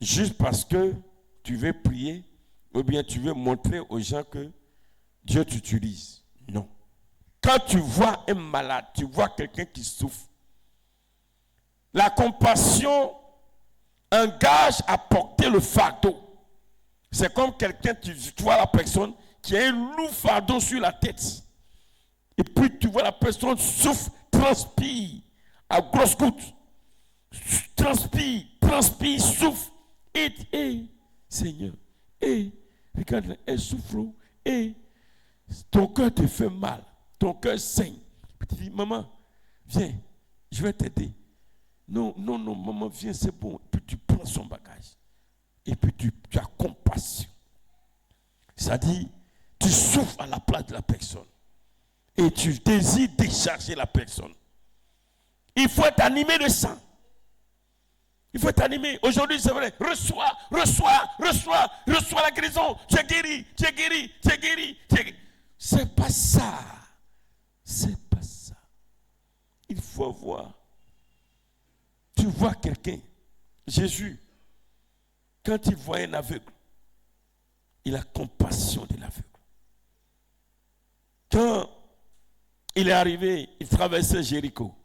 juste parce que tu veux prier ou bien tu veux montrer aux gens que Dieu t'utilise. Non. Quand tu vois un malade, tu vois quelqu'un qui souffre, la compassion engage à porter le fardeau. C'est comme quelqu'un, tu vois la personne qui a un lourd fardeau sur la tête. Et puis tu vois la personne souffre, transpire à grosses gouttes. Transpire, souffre. Et Seigneur, regarde, elle souffre. Et ton cœur te fait mal. Ton cœur saigne. Puis tu dis, maman, viens, je vais t'aider. Non, maman, viens, c'est bon. Puis tu prends son bagage. Et puis tu as compassion. C'est-à-dire, tu souffres à la place de la personne. Et tu désires décharger la personne. Il faut être animé de ça. Il faut être animé. Aujourd'hui, c'est vrai. Reçois la guérison. Tu es guéri. C'est pas ça. C'est pas ça. Il faut voir. Tu vois quelqu'un. Jésus, quand il voit un aveugle, il a compassion de l'aveugle. Quand il est arrivé, il traversait Jéricho.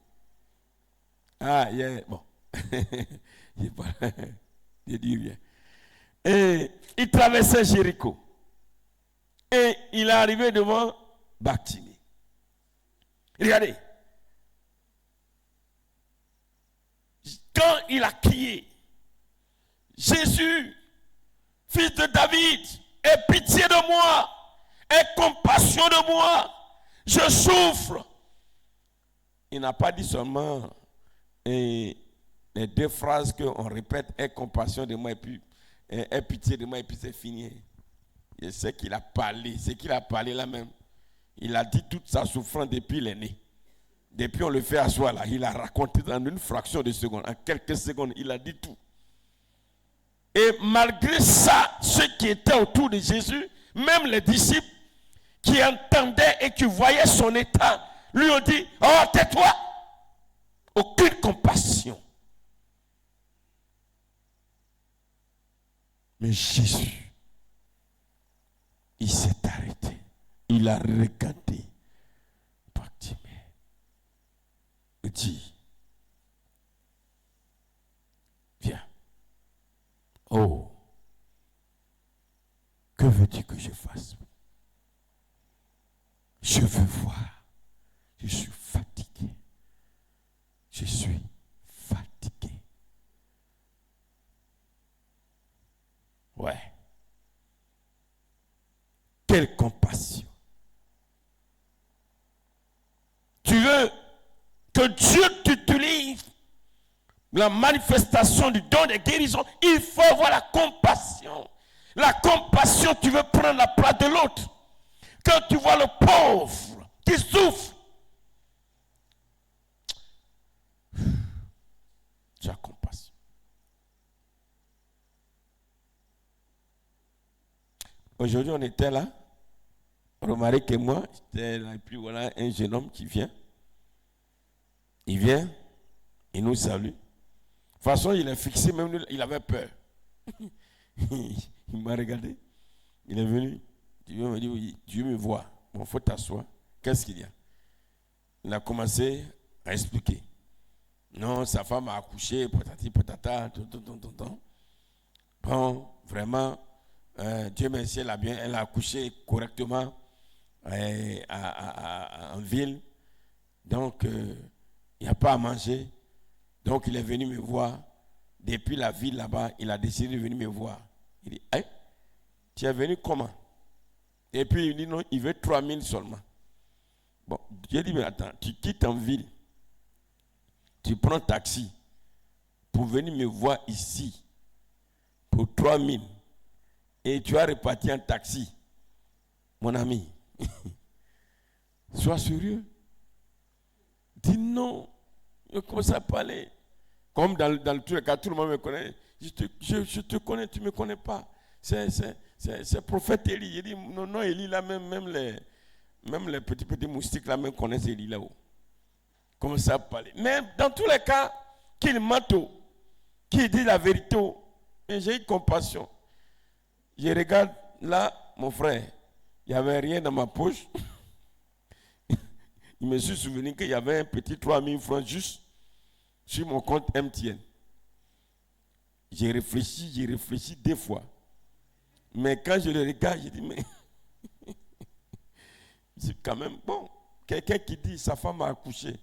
Bon. Je dis rien. Et il traversait Jéricho. Et il est arrivé devant Bartimée. Regardez. Quand il a crié, Jésus, fils de David, aie pitié de moi, aie compassion de moi, je souffre. Il n'a pas dit seulement les deux phrases qu'on répète, aie compassion de moi et puis aie pitié de moi et puis c'est fini. Et c'est qu'il a parlé, c'est qu'il a parlé là même. Il a dit toute sa souffrance depuis il est né. Depuis on le fait asseoir là, il a raconté dans une fraction de seconde, en quelques secondes, il a dit tout. Et malgré ça, ceux qui étaient autour de Jésus, même les disciples qui entendaient et qui voyaient son état, lui ont dit, oh tais-toi, aucune compassion. Mais Jésus, il s'est arrêté, il a regardé Bartimée. Il dit, viens. Oh, que veux-tu que je fasse? Je veux voir. Je suis fatigué. Je suis fatigué. Ouais. Quelle compassion. Tu veux que Dieu t'utilise la manifestation du don de guérison, il faut avoir la compassion. La compassion, tu veux prendre la place de l'autre. Quand tu vois le pauvre qui souffre, tu as compassion. Aujourd'hui, on était là. Romaric et moi, j'étais là, et puis voilà un jeune homme qui vient. Il vient, il nous salue. De toute façon, il est fixé, même il avait peur. Il m'a regardé. Il est venu. Dieu m'a dit, oui, Dieu me voit. Bon, il faut t'asseoir. Qu'est-ce qu'il y a? Il a commencé à expliquer. Non, sa femme a accouché, patati, patata, Bon, vraiment, Dieu merci, elle a accouché correctement en ville. Donc, il n'y a pas à manger. Donc, il est venu me voir. Depuis la ville là-bas, il a décidé de venir me voir. Il dit, hey, tu es venu comment? Et puis, il dit, non, il veut 3 000 seulement. Bon, j'ai dit, mais attends, tu quittes en ville. Tu prends taxi pour venir me voir ici pour 3 000. Et tu as reparti en taxi. Mon ami, sois sérieux. Dis non. Il commence à parler. Comme dans tous les cas, tout le monde me connaît. Je te connais, tu ne me connais pas. C'est prophète Élie. Il dit, non, Élie là, même les petits moustiques là, même connaissent Élie là-haut. Comme ça parler. Mais dans tous les cas, qu'il mente, qu'il dit la vérité, et j'ai eu compassion. Je regarde là, mon frère, il n'y avait rien dans ma poche. Il me suis souvenu qu'il y avait un petit 3 000 francs juste sur mon compte MTN. J'ai réfléchi 2 fois. Mais quand je le regarde, je dis, mais c'est quand même bon. Quelqu'un qui dit sa femme a accouché.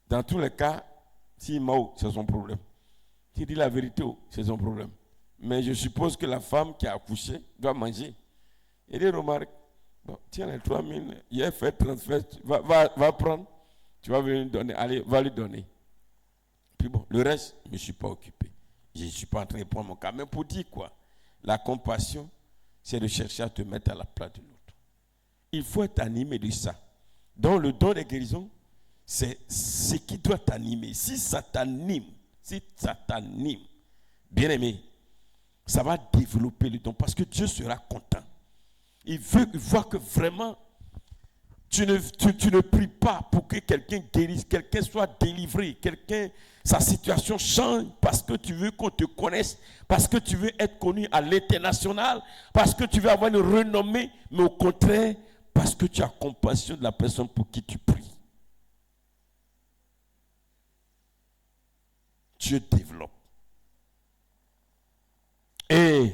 Dans tous les cas, s'il ment, c'est son problème. S'il dit la vérité, c'est son problème. Mais je suppose que la femme qui a accouché doit manger. Et il remarque, bon, tiens les 3 000, il a fait transfert, va prendre, tu vas venir donner, allez, va lui donner. Puis bon, le reste, je ne me suis pas occupé. Je ne suis pas en train de prendre mon cas. Mais pour dire quoi? La compassion, c'est de chercher à te mettre à la place de l'autre. Il faut être animé de ça. Donc le don de guérison, c'est ce qui doit t'animer. Si ça t'anime, si ça t'anime, bien aimé, ça va développer le don parce que Dieu sera content. Il voit que vraiment, tu ne pries pas pour que quelqu'un guérisse, quelqu'un soit délivré, sa situation change parce que tu veux qu'on te connaisse, parce que tu veux être connu à l'international, parce que tu veux avoir une renommée, mais au contraire, parce que tu as compassion de la personne pour qui tu pries. Dieu développe. Et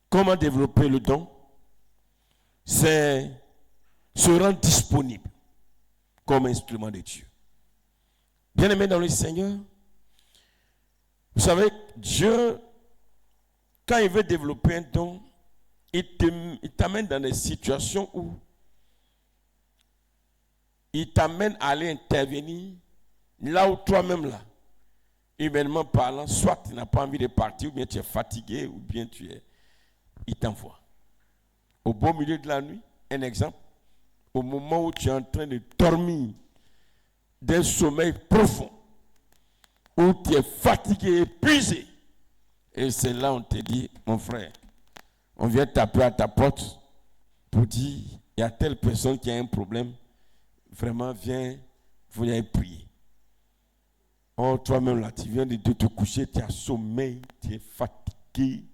comment développer le don? C'est se rendre disponible comme instrument de Dieu. Bien-aimé dans le Seigneur, vous savez, Dieu, quand il veut développer un don, il t'amène dans des situations où il t'amène à aller intervenir là où toi-même, là, humainement parlant, soit tu n'as pas envie de partir, ou bien tu es fatigué, ou bien il t'envoie. Au beau milieu de la nuit, un exemple, au moment où tu es en train de dormir d'un sommeil profond, où tu es fatigué, épuisé, et c'est là où on te dit, mon frère, on vient taper à ta porte pour dire, il y a telle personne qui a un problème, vraiment viens prier. Oh, toi-même là, tu viens de te coucher, tu as sommeil, tu es fatigué.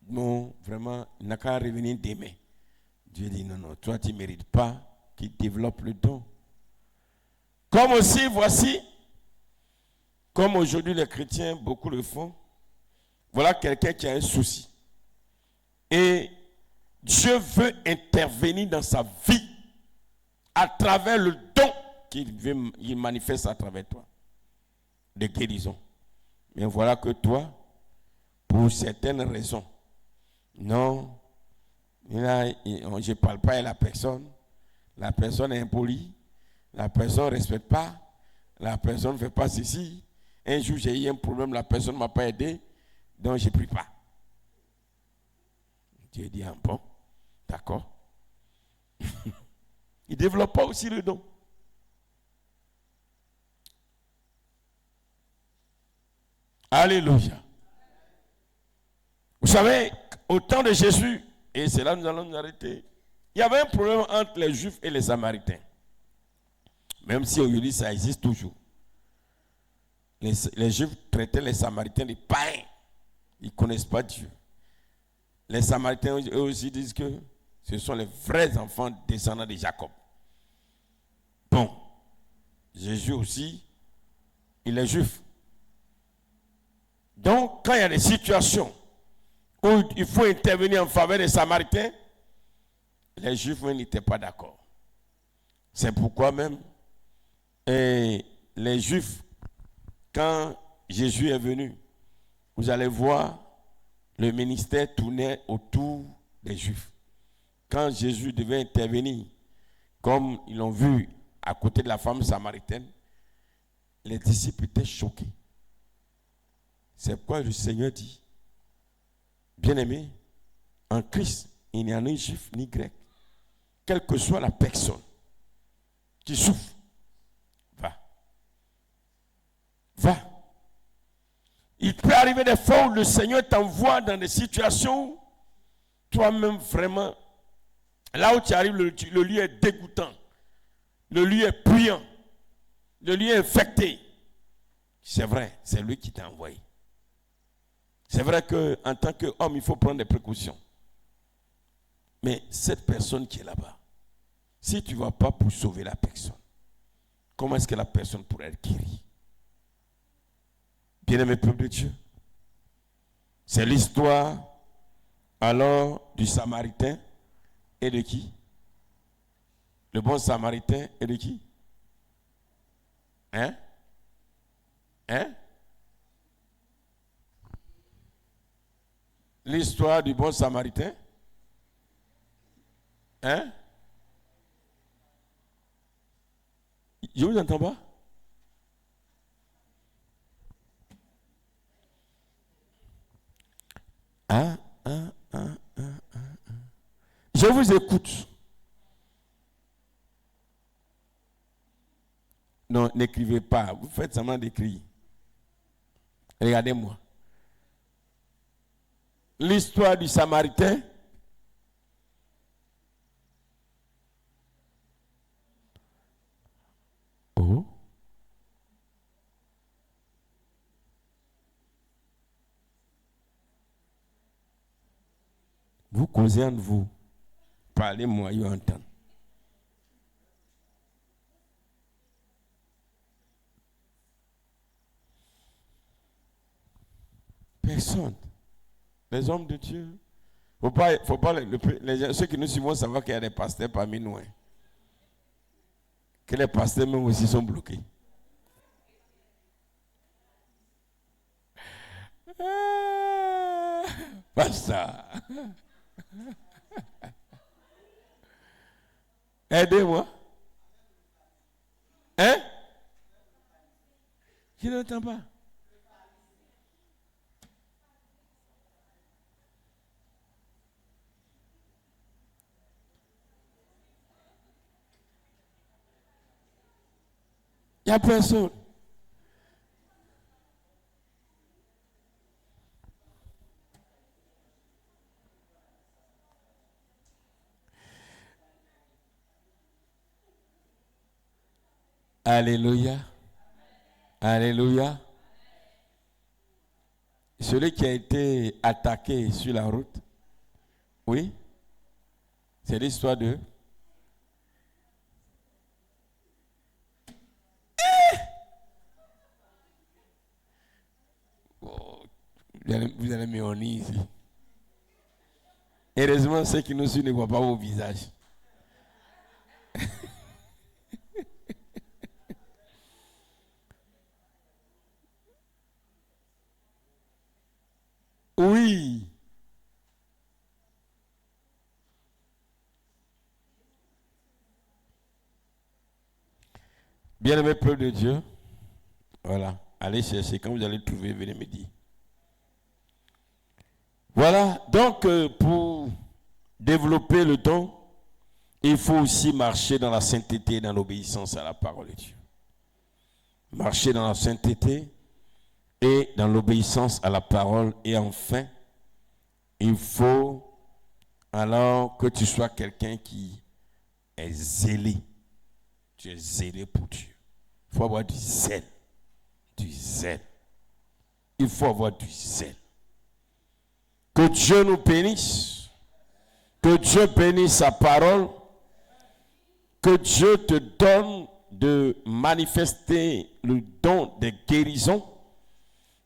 Non, vraiment, il n'a qu'à revenir demain. Dieu dit non, toi tu ne mérites pas qu'il développe le don. Comme aussi, voici, comme aujourd'hui les chrétiens, beaucoup le font, voilà quelqu'un qui a un souci. Et Dieu veut intervenir dans sa vie à travers le don qu'il manifeste à travers toi, de guérison. Mais voilà que toi, pour certaines raisons, non, je ne parle pas à la personne est impolie, la personne ne respecte pas, la personne ne fait pas ceci. Un jour, j'ai eu un problème, la personne ne m'a pas aidé, donc je ne prie pas. Dieu dit, ah bon, d'accord. Il ne développe pas aussi le don. Alléluia. Vous savez, au temps de Jésus, et c'est là que nous allons nous arrêter, il y avait un problème entre les Juifs et les Samaritains. Même si aujourd'hui ça existe toujours. Les Juifs traitaient les Samaritains de païens. Ils ne connaissent pas Dieu. Les Samaritains, eux aussi, disent que ce sont les vrais enfants descendants de Jacob. Bon, Jésus aussi, il est juif. Donc, quand il y a des situations où il faut intervenir en faveur des Samaritains, les Juifs n'étaient pas d'accord. C'est pourquoi même, les Juifs, quand Jésus est venu, vous allez voir, le ministère tournait autour des Juifs. Quand Jésus devait intervenir, comme ils l'ont vu à côté de la femme samaritaine, les disciples étaient choqués. C'est pourquoi le Seigneur dit, bien-aimé, en Christ, il n'y a ni juif ni grec. Quelle que soit la personne qui souffre, va. Il peut arriver des fois où le Seigneur t'envoie dans des situations où toi-même vraiment, là où tu arrives, le lieu est dégoûtant, le lieu est bruyant, le lieu est infecté. C'est vrai, c'est lui qui t'a envoyé. C'est vrai qu'en tant qu'homme, il faut prendre des précautions. Mais cette personne qui est là-bas, si tu ne vas pas pour sauver la personne, comment est-ce que la personne pourrait être guérie? Bien-aimé peuple de Dieu, c'est l'histoire alors du Samaritain et de qui? Le bon Samaritain et de qui? Hein? L'histoire du bon Samaritain? Hein? Je vous entends pas? Je vous écoute. Non, n'écrivez pas. Vous faites semblant d'écrire. Regardez-moi. L'histoire du Samaritain. Oh. Vous causez entre vous. Parlez-moi, je entends. Personne. Les hommes de Dieu. Faut pas ceux qui nous suivent savoir qu'il y a des pasteurs parmi nous. Hein. Que les pasteurs même aussi sont bloqués. Pas ça. Aidez-moi. Hein? Je n'entends pas. Il n'y a personne. Alléluia. Alléluia. Celui qui a été attaqué sur la route, oui, c'est l'histoire de... Oh, vous allez me honner ici. Heureusement, ceux qui nous suivent ne voient pas vos visages. Oui. Bien-aimé peuple de Dieu, voilà, allez chercher. Quand vous allez trouver, venez me dire. Voilà, donc pour développer le don, il faut aussi marcher dans la sainteté et dans l'obéissance à la parole de Dieu. Marcher dans la sainteté et dans l'obéissance à la parole. Et enfin, il faut alors que tu sois quelqu'un qui est zélé. Tu es zélé pour Dieu. Il faut avoir du zèle. Du zèle. Il faut avoir du zèle. Que Dieu nous bénisse. Que Dieu bénisse sa parole. Que Dieu te donne de manifester le don de guérison.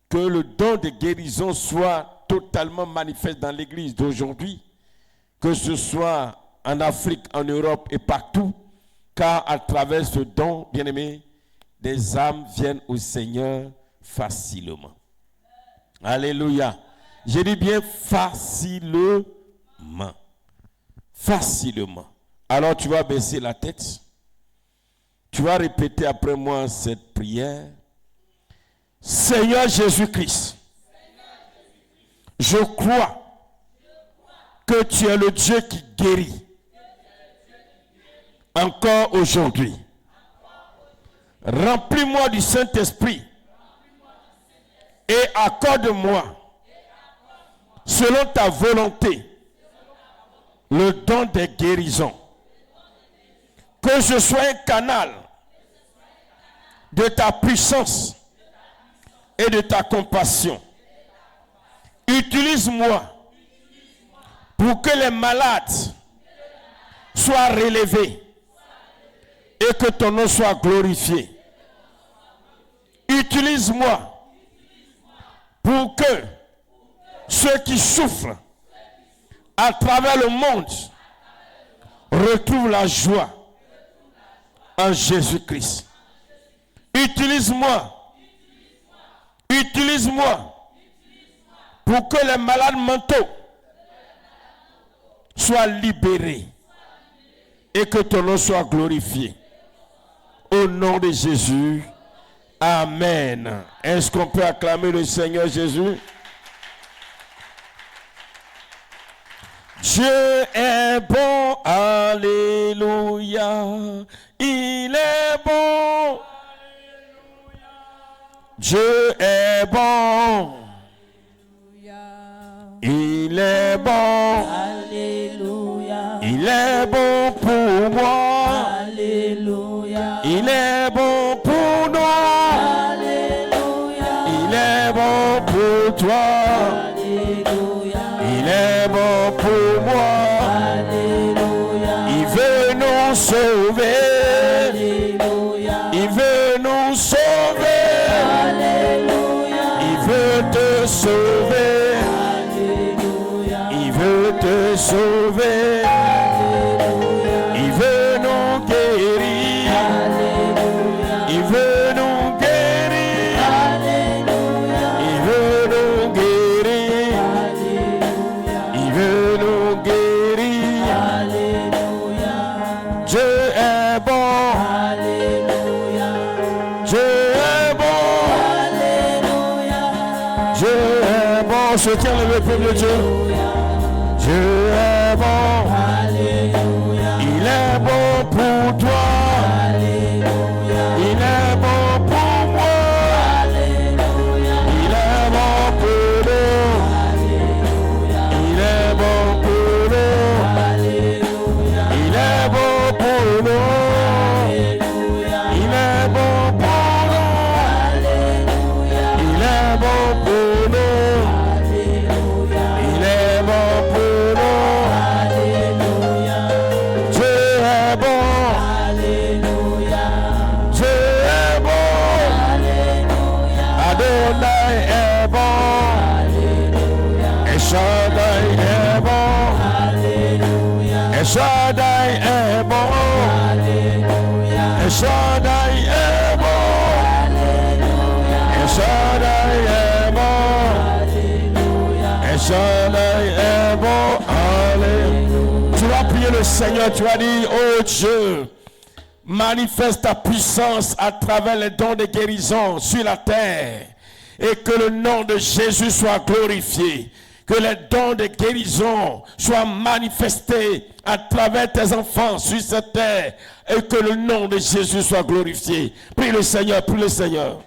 Que le don de guérison soit totalement manifeste dans l'église d'aujourd'hui. Que ce soit en Afrique, en Europe et partout. Car à travers ce don, bien-aimé, des âmes viennent au Seigneur facilement. Alléluia. Je dis bien facilement. Facilement. Alors tu vas baisser la tête. Tu vas répéter après moi cette prière. Seigneur Jésus-Christ, je crois que tu es le Dieu qui guérit. Encore aujourd'hui. Remplis-moi du Saint-Esprit et accorde-moi, selon ta volonté, le don des guérisons. Que je sois un canal de ta puissance et de ta compassion. Utilise-moi pour que les malades soient relevés et que ton nom soit glorifié. Utilise-moi pour que ceux qui souffrent à travers le monde retrouvent la joie en Jésus-Christ. Utilise-moi. Utilise-moi pour que les malades mentaux soient libérés et que ton nom soit glorifié. Au nom de Jésus, amen. Est-ce qu'on peut acclamer le Seigneur Jésus? Dieu est bon, alléluia. Il est bon, Dieu est bon. Il est bon. Alléluia. Il est bon pour moi. Alléluia. Il est bon pour nous. Alléluia. Il est bon pour toi. Alléluia. Il est bon pour moi. Alléluia. Il veut nous sauver. Alléluia. Il veut nous sauver. Alléluia. Il veut te sauver. Alléluia. Il veut te sauver. Alléluia. Il veut nous guérir. Alléluia. Il veut nous guérir. Alléluia. Il veut nous guérir. Alléluia. Il veut nous guérir. Alléluia. Dieu est bon. Alléluia. Dieu est bon. Alléluia. Dieu est bon. Soutiens le peuple de Dieu. Dieu est bon. Alléluia. Il est bon pour toi. Alléluia. Il est bon pour moi. Alléluia. Il est bon pour nous. Alléluia. Il est bon pour nous. Alléluia. Il est bon pour nous. Alléluia. Il est bon pour nous. Alléluia. Il est bon pour nous. Alléluia. Il est bon pour nous. Alléluia. Dieu est bon. Alléluia. Dieu est bon. Alléluia. Adonai est bon. Alléluia. Et Shaddai est bon. Alléluia. Et Shaddai est bon. Alléluia. Et Shaddai est bon. Alléluia. Et Shaddai est bon. Alléluia. Et Shaddai est bon. Alléluia. Tu vas prier le Seigneur. Tu vas dire, oh Dieu, manifeste ta puissance à travers les dons de guérison sur la terre. Et que le nom de Jésus soit glorifié. Que les dons de guérison soient manifestés à travers tes enfants sur cette terre. Et que le nom de Jésus soit glorifié. Prie le Seigneur, prie le Seigneur.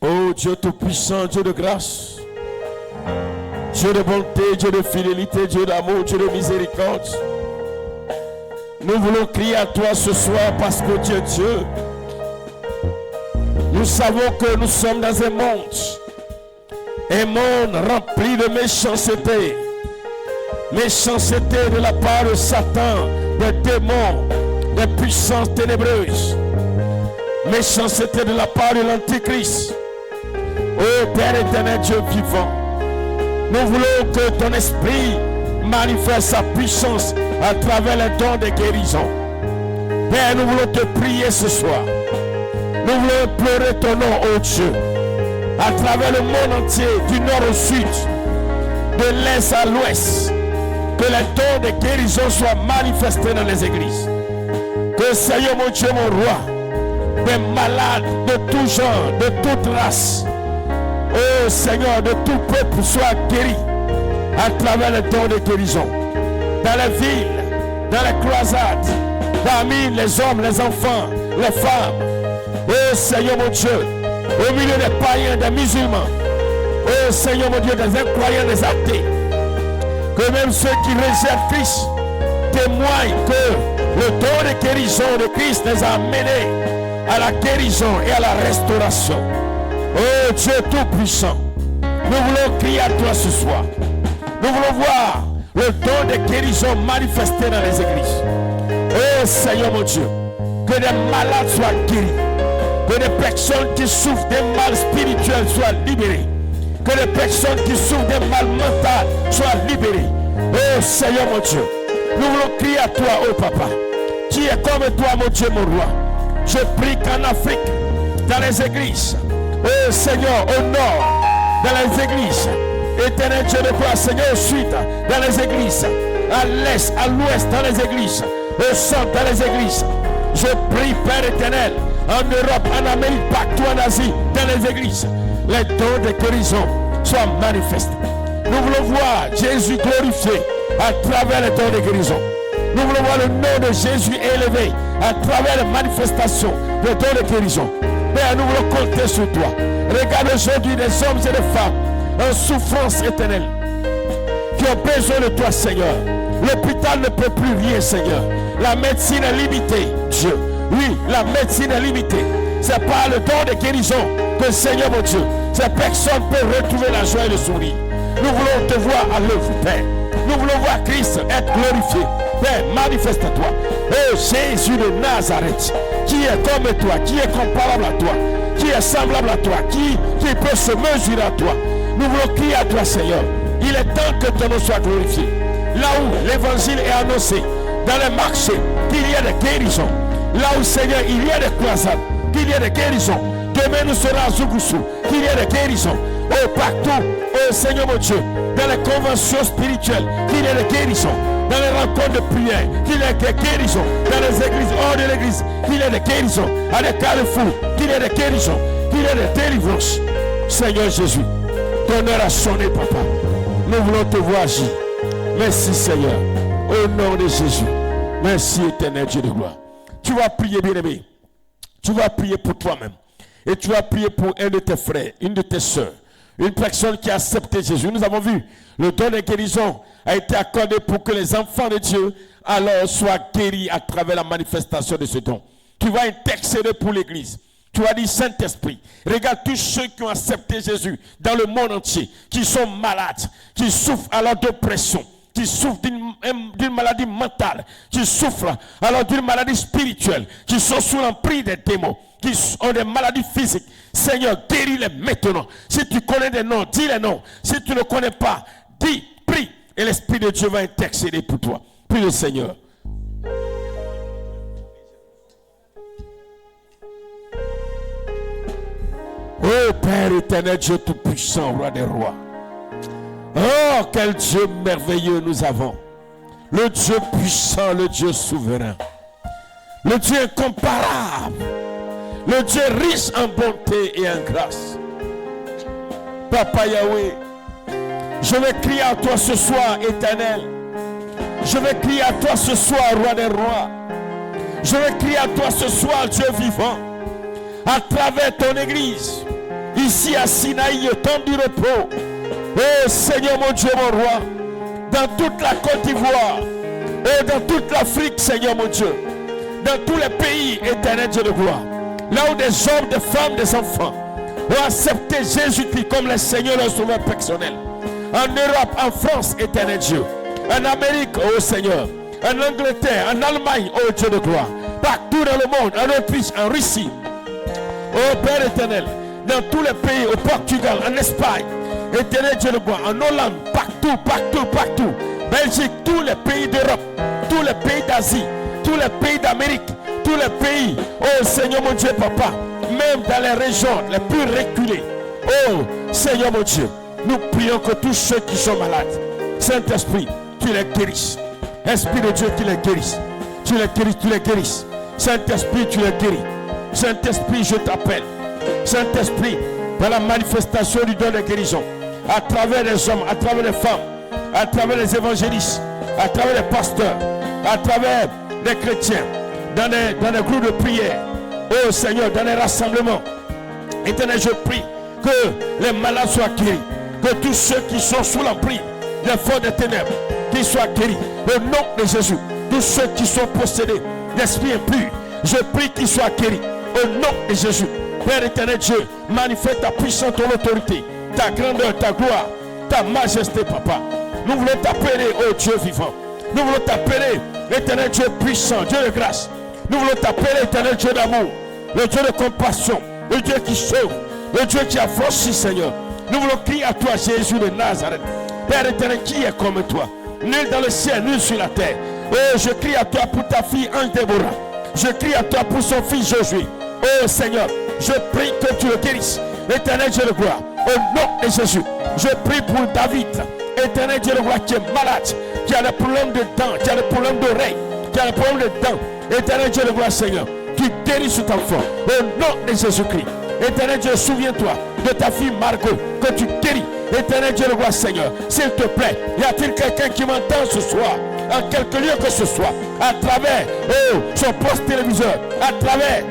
Oh Dieu tout-puissant, Dieu de grâce. Dieu de bonté, Dieu de fidélité, Dieu d'amour, Dieu de miséricorde. Nous voulons crier à toi ce soir parce que tu es Dieu. Nous savons que nous sommes dans un monde rempli de méchanceté. Méchanceté de la part de Satan, des démons, des puissances ténébreuses. Méchanceté de la part de l'Antichrist. Ô Père éternel, Dieu vivant, nous voulons que ton esprit manifeste sa puissance à travers les dons de guérison. Père, nous voulons te prier ce soir. Nous voulons pleurer ton nom, ô Dieu, à travers le monde entier, du nord au sud, de l'est à l'ouest. Que les dons de guérison soient manifestés dans les églises. Que Seigneur mon Dieu, mon roi, des malades de tout genre, de toute race, oh Seigneur, de tout peuple soient guéris à travers les dons de guérison. Dans les villes, dans les croisades, parmi les hommes, les enfants, les femmes. Oh Seigneur mon Dieu, au milieu des païens, des musulmans. Oh Seigneur mon Dieu, des incroyants, des athées. Que même ceux qui rejettent Christ témoignent que le don de guérison de Christ les a amenés à la guérison et à la restauration. Oh Dieu tout-puissant, nous voulons crier à toi ce soir. Nous voulons voir le don de guérison manifesté dans les églises. Oh Seigneur mon Dieu, que des malades soient guéris. Que des personnes qui souffrent des mal spirituels soient libérées. Que les personnes qui souffrent des mal mentaux soient libérées. Oh Seigneur mon Dieu, nous voulons crier à toi, oh Papa, qui est comme toi, mon Dieu, mon roi. Je prie qu'en Afrique, dans les églises, oh Seigneur, au nord, dans les églises, éternel Dieu de gloire, Seigneur, au sud, dans les églises, à l'est, à l'ouest, dans les églises, au centre, dans les églises. Je prie, Père éternel, en Europe, en Amérique, partout en Asie, dans les églises, les dons de guérison soient manifestés. Nous voulons voir Jésus glorifié à travers les dons de guérison. Nous voulons voir le nom de Jésus élevé à travers les manifestations des dons de guérison. Père, nous voulons compter sur toi. Regarde aujourd'hui des hommes et des femmes en souffrance éternelle qui ont besoin de toi, Seigneur. L'hôpital ne peut plus rien, Seigneur. La médecine est limitée, Dieu. Oui, la médecine est limitée. C'est par le don de guérison que, Seigneur mon Dieu, ces personnes peuvent retrouver la joie et le sourire. Nous voulons te voir à l'œuvre, Père. Nous voulons voir Christ être glorifié. Père, manifeste-toi. Oh Jésus de Nazareth, qui est comme toi, qui est comparable à toi, qui est semblable à toi, qui peut se mesurer à toi. Nous voulons crier à toi, Seigneur. Il est temps que ton nom soit glorifié. Là où l'évangile est annoncé, dans les marchés, qu'il y a des guérisons. Là où, Seigneur, il y a des croisades, qu'il y a des guérisons. Demain, nous serons à Zougoussou, qu'il y a des guérisons. Oh, partout, oh Seigneur mon Dieu, dans les conventions spirituelles, qu'il y a des guérisons. Dans les rencontres de prière, qu'il y ait des guérisons. Dans les églises, hors de l'église, qu'il y ait des guérisons. À des carrefours, qu'il y ait des guérisons. Qu'il y ait des délivrances. Seigneur Jésus, ton heure a sonné, papa. Nous voulons te voir agir. Merci, Seigneur. Au nom de Jésus. Merci, éternel Dieu de gloire. Tu vas prier, bien-aimé. Tu vas prier pour toi-même. Et tu vas prier pour un de tes frères, une de tes soeurs. Une personne qui a accepté Jésus. Nous avons vu, le don de guérison a été accordé pour que les enfants de Dieu alors soient guéris à travers la manifestation de ce don. Tu vas intercéder pour l'église. Tu vas dire, Saint-Esprit, regarde tous ceux qui ont accepté Jésus dans le monde entier, qui sont malades, qui souffrent alors d'oppression, qui souffrent d'une maladie mentale, qui souffrent alors d'une maladie spirituelle, qui sont sous l'emprise des démons, qui ont des maladies physiques. Seigneur, guéris-les maintenant. Si tu connais des noms, dis les noms. Si tu ne connais pas, dis, prie. Et l'Esprit de Dieu va intercéder pour toi. Prie le Seigneur. Oh Père éternel, Dieu tout-puissant, roi des rois. Oh, quel Dieu merveilleux nous avons. Le Dieu puissant, le Dieu souverain. Le Dieu incomparable. Le Dieu riche en bonté et en grâce. Papa Yahweh, je vais crier à toi ce soir, éternel. Je vais crier à toi ce soir, roi des rois. Je vais crier à toi ce soir, Dieu vivant. À travers ton église, ici à Sinaï, au temple du repos. Oh Seigneur mon Dieu, mon roi, dans toute la Côte d'Ivoire, et dans toute l'Afrique, Seigneur mon Dieu, dans tous les pays, éternel Dieu de gloire, là où des hommes, des femmes, des enfants ont accepté Jésus-Christ comme le Seigneur, leur sauveur personnel. En Europe, en France, éternel Dieu, en Amérique, oh Seigneur, en Angleterre, en Allemagne, oh Dieu de gloire, partout dans le monde, en Autriche, en Russie, oh Père éternel, dans tous les pays, au Portugal, en Espagne, éternel Dieu de gloire, en Hollande, partout, partout, partout, Belgique, tous les pays d'Europe, tous les pays d'Asie, tous les pays d'Amérique, tous les pays, oh Seigneur mon Dieu, papa, même dans les régions les plus reculées, oh Seigneur mon Dieu, nous prions que tous ceux qui sont malades, Saint-Esprit, tu les guérisses. Esprit de Dieu, tu les guérisses. Tu les guérisses, tu les guérisses. Saint-Esprit, tu les guéris. Saint-Esprit, je t'appelle. Saint-Esprit, dans la manifestation du don de guérison, à travers les hommes, à travers les femmes, à travers les évangélistes, à travers les pasteurs, à travers les chrétiens, dans les groupes de prière, oh Seigneur, dans les rassemblements. Éternel, je prie que les malades soient guéris, que tous ceux qui sont sous l'emprise des forces des ténèbres, qu'ils soient guéris, au nom de Jésus. Tous ceux qui sont possédés d'esprits impurs, je prie qu'ils soient guéris, au nom de Jésus. Père éternel Dieu, manifeste ta puissance, ton autorité, ta grandeur, ta gloire, ta majesté, papa. Nous voulons t'appeler, oh Dieu vivant. Nous voulons t'appeler, éternel Dieu puissant, Dieu de grâce. Nous voulons t'appeler, éternel Dieu d'amour, le Dieu de compassion, le Dieu qui sauve, le Dieu qui a franchi, Seigneur. Nous voulons crier à toi, Jésus de Nazareth. Père éternel, qui est comme toi? Nul dans le ciel, nul sur la terre. Oh, je crie à toi pour ta fille Ange Déborah. Je crie à toi pour son fils Josué. Oh Seigneur, je prie que tu le guérisses. Éternel Dieu de gloire, au nom de Jésus, je prie pour David. Éternel Dieu de gloire, qui est malade, qui a des problèmes de dents, qui a des problèmes d'oreilles, qui a des problèmes de dents. Éternel Dieu de gloire, Seigneur, qui guérit cet enfant. Au nom de Jésus-Christ. Éternel Dieu, souviens-toi de ta fille Margot, que tu guéris. Éternel Dieu de gloire, Seigneur, s'il te plaît, y a-t-il quelqu'un qui m'entend ce soir, en quelque lieu que ce soit, à travers son poste téléviseur, à travers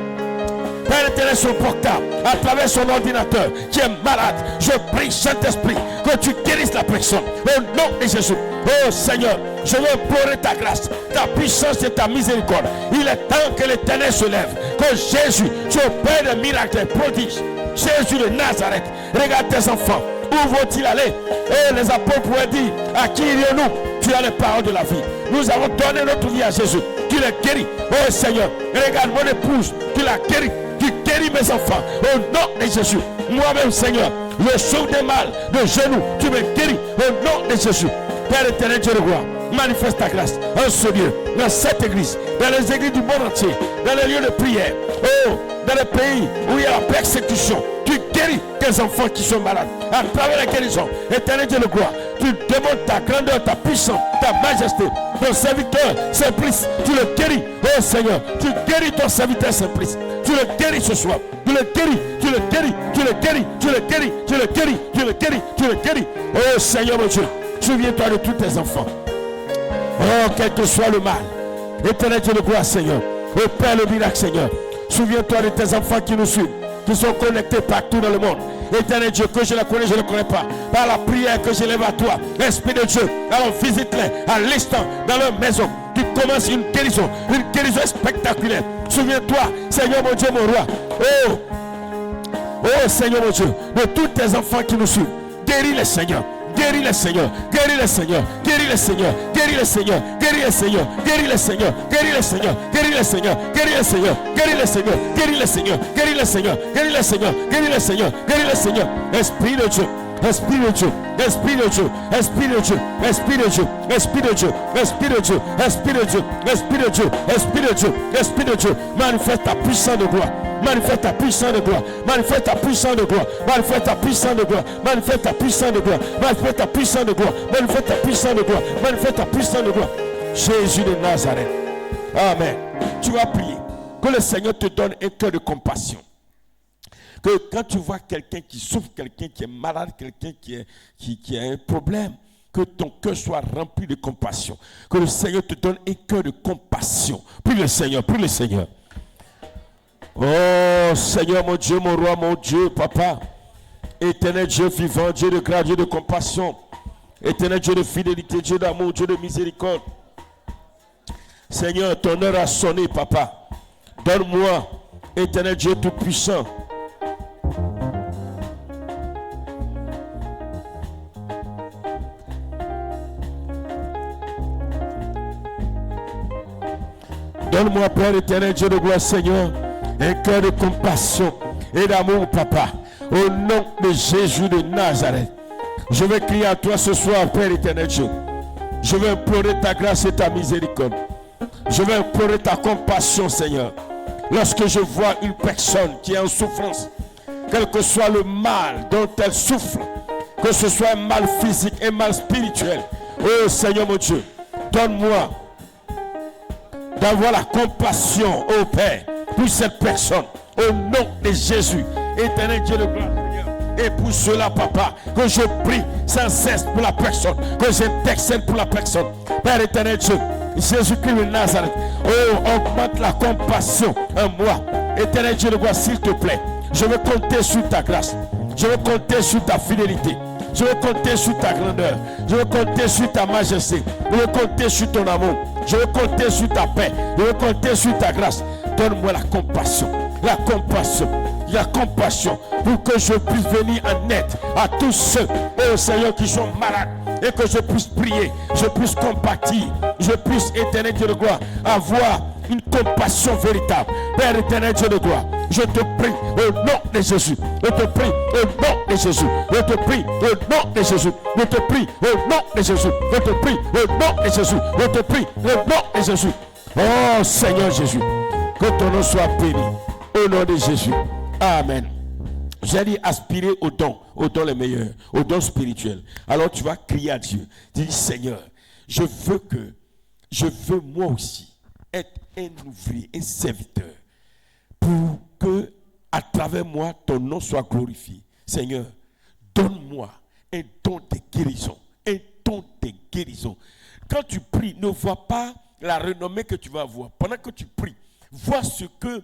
Père éternel, son portable, à travers son ordinateur, qui est malade, je prie, Saint-Esprit, que tu guérisses la personne. Au nom de Jésus. Oh Seigneur, je veux implorer ta grâce, ta puissance et ta miséricorde. Il est temps que l'Éternel se lève, que Jésus, tu opères des miracles, des prodiges. Jésus de Nazareth, regarde tes enfants. Où vont-ils aller? Et les apôtres pourraient dire, à qui irions-nous? Tu as les paroles de la vie. Nous avons donné notre vie à Jésus. Tu les guéris. Oh Seigneur, regarde mon épouse. Tu la guéris. Tu guéris mes enfants. Au nom de Jésus. Moi-même, Seigneur, je souffre des mal de genoux. Tu me guéris. Au nom de Jésus. Père éternel, Dieu le roi, manifeste ta grâce en ce lieu, dans cette église, dans les églises du monde entier, dans les lieux de prière. Oh, dans les pays où il y a la persécution. Tu guéris tes enfants qui sont malades à travers la guérison. Éternel Dieu le gloire, tu demandes ta grandeur, ta puissance, ta majesté. Ton serviteur Simplice, tu le guéris. Oh Seigneur, tu guéris ton serviteur Simplice. Tu le guéris ce soir. Tu le guéris, tu le guéris, tu le guéris, tu le guéris, tu le guéris, tu le guéris, tu le guéris. Oh Seigneur mon Dieu, souviens-toi de tous tes enfants. Oh, quel que soit le mal. Éternel Dieu le gloire, Seigneur. Oh Père le miracle, Seigneur. Souviens-toi de tes enfants qui nous suivent, qui sont connectés partout dans le monde. Éternel Dieu, que je les connais, je ne les connais pas. Par la prière que je lève à toi, Esprit de Dieu, alors visite-les à l'instant dans leur maison. Tu commences une guérison spectaculaire. Souviens-toi, Seigneur mon Dieu, mon roi. Oh Seigneur mon Dieu, de tous tes enfants qui nous suivent. Guéris les Seigneurs. Guéris les Seigneurs, guéris les Seigneurs, guéris les Seigneurs, guéris les Seigneurs, guéris les Seigneurs, guéris les Seigneurs, guéris les Seigneurs, guéris les Seigneurs, guéris les Seigneurs, guéris les Seigneurs, guéris les Seigneurs, guéris les Seigneurs, guéris les Seigneurs, guéris les Seigneurs, guéris les Seigneurs. Esprit de Dieu, Esprit de Dieu, Esprit de Dieu, Esprit de Dieu, Esprit de Dieu, Esprit de Dieu, Esprit de Dieu, Esprit de Dieu, Esprit de Dieu, Esprit de Dieu, Esprit de Dieu, manifeste ta puissance de gloire. Manifeste ta puissance de gloire. Manifeste ta puissance de gloire. Manifeste ta puissance de gloire. Manifeste ta puissance de gloire. Manifeste ta puissance de gloire. Manifeste ta puissance de gloire. Manifeste ta puissance de gloire. Jésus de Nazareth. Amen. Tu vas prier. Que le Seigneur te donne un cœur de compassion. Que quand tu vois quelqu'un qui souffre, quelqu'un qui est malade, quelqu'un qui a un problème, que ton cœur soit rempli de compassion. Que le Seigneur te donne un cœur de compassion. Prie le Seigneur. Prie le Seigneur. Oh Seigneur mon Dieu, mon roi, mon Dieu, papa. Éternel Dieu vivant, Dieu de grâce, Dieu de compassion. Éternel Dieu de fidélité, Dieu d'amour, Dieu de miséricorde. Seigneur, ton heure a sonné, papa. Donne-moi, éternel Dieu tout-puissant. Donne-moi, Père éternel, Dieu de gloire, Seigneur, un cœur de compassion et d'amour, papa. Au nom de Jésus de Nazareth. Je vais crier à toi ce soir, Père éternel Dieu. Je vais implorer ta grâce et ta miséricorde. Je vais implorer ta compassion, Seigneur. Lorsque je vois une personne qui est en souffrance, quel que soit le mal dont elle souffre, que ce soit un mal physique, un mal spirituel, oh Seigneur mon Dieu, donne-moi d'avoir la compassion, oh Père, pour cette personne, au nom de Jésus, éternel Dieu de gloire, Seigneur. Et pour cela, papa, que je prie sans cesse pour la personne, que j'intercède pour la personne. Père éternel Dieu, Jésus-Christ de Nazareth, oh, augmente la compassion en moi. Éternel Dieu de gloire, s'il te plaît, je veux compter sur ta grâce, je veux compter sur ta fidélité. Je veux compter sur ta grandeur. Je veux compter sur ta majesté. Je veux compter sur ton amour. Je veux compter sur ta paix. Je veux compter sur ta grâce. Donne-moi la compassion. La compassion. La compassion. Pour que je puisse venir en aide à tous ceux, oh Seigneur, qui sont malades. Et que je puisse prier. Je puisse compatir. Je puisse, éternel Dieu de gloire, avoir une compassion véritable. Père éternel Dieu de gloire, je te prie au nom de Jésus. Je te prie au nom de Jésus. Je te prie au nom de Jésus. Je te prie au nom de Jésus. Je te prie au nom de Jésus. Je te prie au nom de Jésus. Oh Seigneur Jésus, que ton nom soit béni. Au nom de Jésus. Amen. J'ai dit aspirer aux dons les meilleurs, aux dons spirituels. Alors tu vas crier à Dieu. Tu dis Seigneur, je veux moi aussi être un ouvrier, un serviteur, pour que à travers moi ton nom soit glorifié. Seigneur, donne-moi un don de guérison, un don de guérison. Quand tu pries, ne vois pas la renommée que tu vas avoir. Pendant que tu pries, vois ce que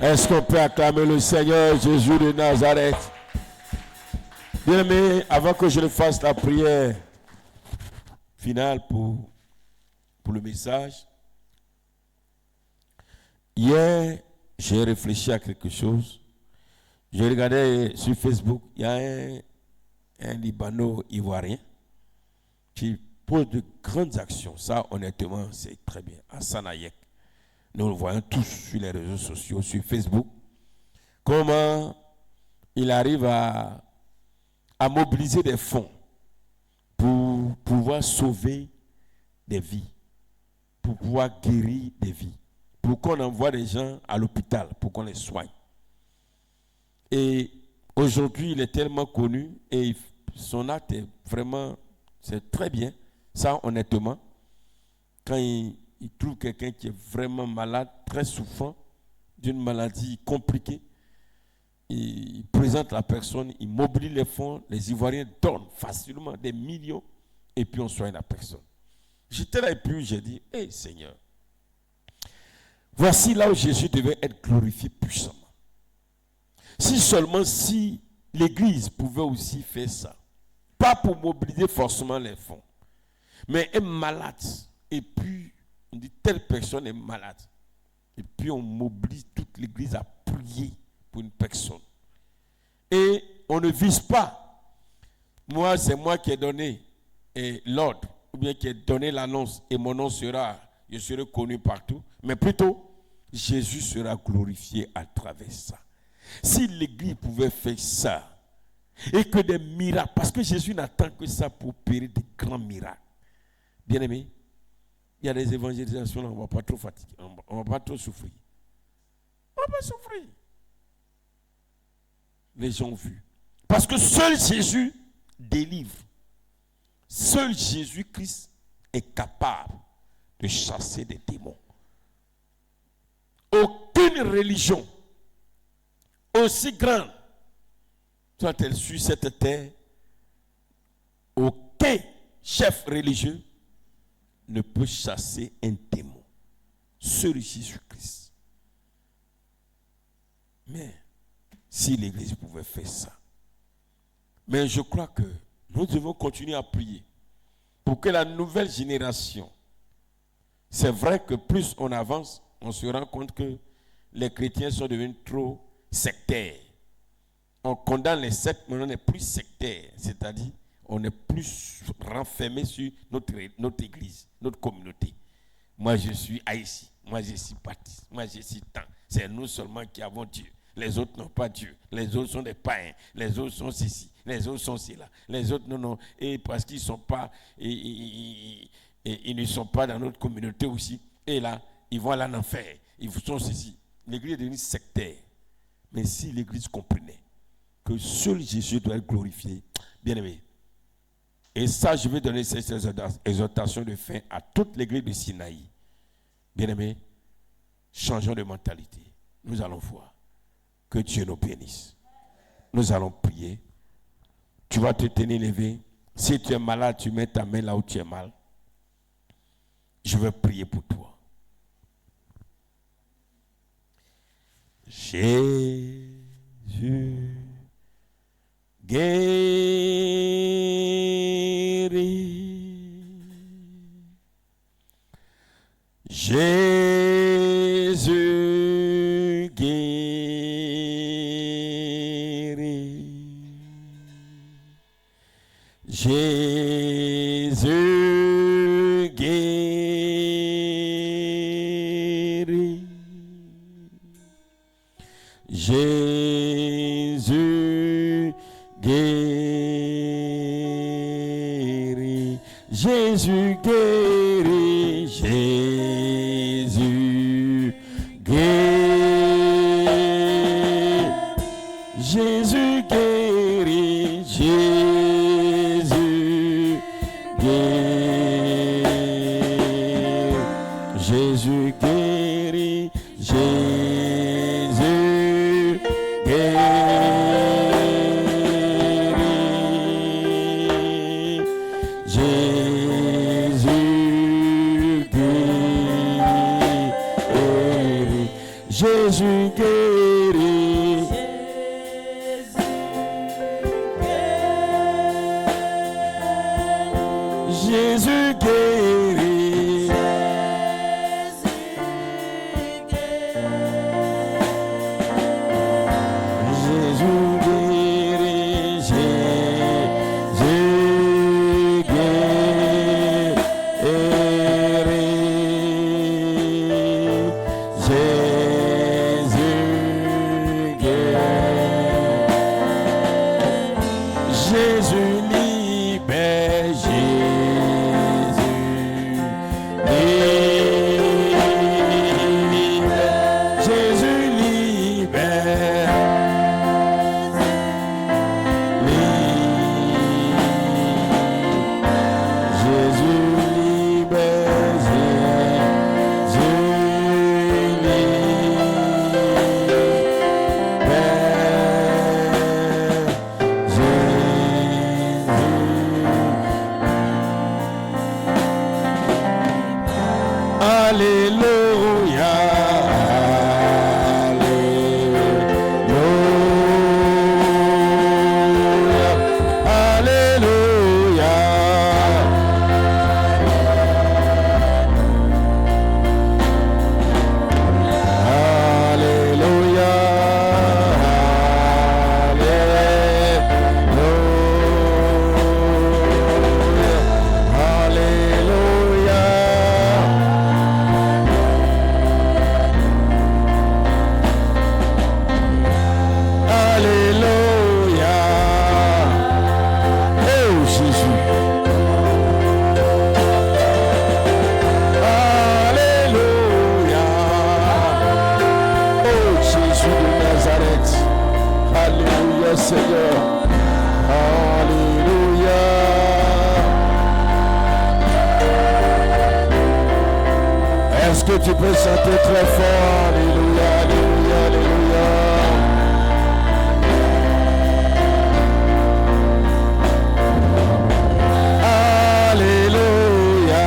Est-ce qu'on peut acclamer le Seigneur Jésus de Nazareth? Bien-aimé, avant que je ne fasse la prière finale pour le message, hier, j'ai réfléchi à quelque chose. Je regardais sur Facebook, il y a un Libano-Ivoirien qui pose de grandes actions. Ça, honnêtement, c'est très bien. Hassan Hayek. Nous le voyons tous sur les réseaux sociaux, sur Facebook. Comment il arrive à mobiliser des fonds pour pouvoir sauver des vies, pour pouvoir guérir des vies, pour qu'on envoie des gens à l'hôpital, pour qu'on les soigne. Et aujourd'hui, il est tellement connu et son acte est vraiment, c'est très bien. Ça, honnêtement, quand il trouve quelqu'un qui est vraiment malade, très souffrant, d'une maladie compliquée, il présente la personne, il mobilise les fonds, les Ivoiriens donnent facilement des millions et puis on soigne la personne. J'étais là et puis j'ai dit, hé Seigneur, voici là où Jésus devait être glorifié puissamment. Si l'Église pouvait aussi faire ça, pas pour mobiliser forcément les fonds, mais est malade et puis on dit telle personne est malade et puis on mobilise toute l'Église à prier pour une personne. Et on ne vise pas. Moi, c'est moi qui ai donné l'ordre, ou bien qui ai donné l'annonce, et mon nom je serai connu partout, mais plutôt, Jésus sera glorifié à travers ça. Si l'Église pouvait faire ça, et que des miracles, parce que Jésus n'attend que ça pour opérer des grands miracles. Bien aimé, il y a des évangélisations, là, on ne va pas trop fatiguer, on ne va pas trop souffrir. On ne va pas souffrir. Les gens ont vu. Parce que seul Jésus délivre. Seul Jésus-Christ est capable de chasser des démons. Aucune religion aussi grande soit-elle sur cette terre, aucun chef religieux ne peut chasser un démon. Seul Jésus-Christ. Mais si l'Église pouvait faire ça. Mais je crois que nous devons continuer à prier pour que la nouvelle génération, c'est vrai que plus on avance, on se rend compte que les chrétiens sont devenus trop sectaires. On condamne les sectes, mais on n'est plus sectaire, c'est-à-dire on est plus renfermé sur notre église, notre communauté. Moi je suis haïtien, moi je suis baptiste, moi je suis tant. C'est nous seulement qui avons Dieu. Les autres n'ont pas Dieu. Les autres sont des païens. Les autres sont ceci. Les autres sont cela. Les autres non. Et parce qu'ils sont pas, ils ne sont pas dans notre communauté aussi. Et là, ils vont aller en enfer. Ils sont ceci. L'église est devenue sectaire. Mais si l'église comprenait que seul Jésus doit être glorifié, bien aimé. Et ça, je vais donner cette exhortation de fin à toute l'église de Sinaï. Bien aimé, changeons de mentalité. Nous allons voir. Que Dieu nous bénisse. Nous allons prier. Tu vas te tenir levé. Si tu es malade, tu mets ta main là où tu es mal. Je vais prier pour toi. Jésus guérit. Jésus guérit. Jésus guérit. Jésus guérit. Jésus guérit. Jésus guérit. Jésus guérit. Jésus guérit. Jésus guérit. Jésus guérit. Jésus guérit. Jésus guérit. Jésus guérit. Jésus guérit. Jésus guérit. Jésus guérit. Jésus libère. Jésus libère. Jésus libère. Alléluia. Alléluia. Alléluia. Alléluia. Alléluia. Oh Jésus. Alléluia. Oh Jésus de Nazareth. Alléluia Seigneur. Alléluia. Est-ce que tu peux chanter très fort? Alléluia, alléluia, alléluia. Alléluia.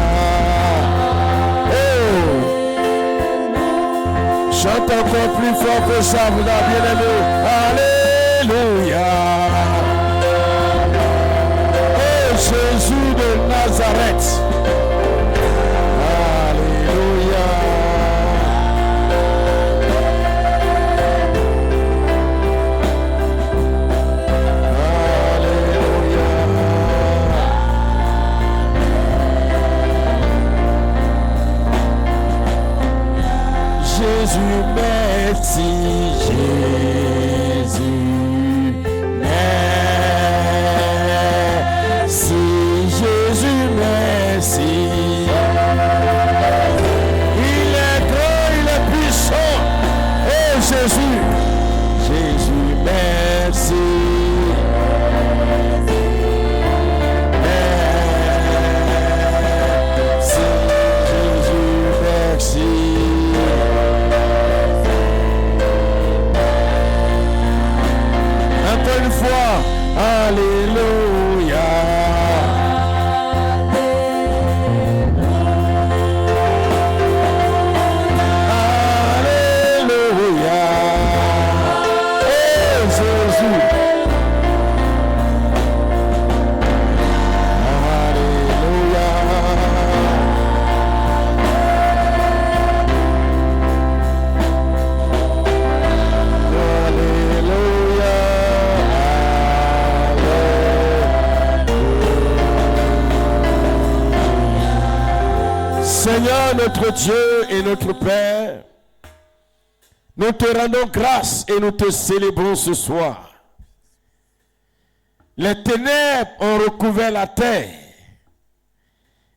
Oh. Chante encore plus fort que ça, vous avez bien aimé. Alléluia. Oh Jésus de Nazareth. Alléluia. Jésus, merci, Jésus, merci, Jésus, merci. Il est grand, il est puissant. Oh Jésus, Jésus, merci. Merci, Jésus, merci. Encore une fois, alléluia. Alléluia. Oh Jésus. Alléluia. Seigneur notre Dieu et notre Père, nous te rendons grâce et nous te célébrons ce soir. Les ténèbres ont recouvert la terre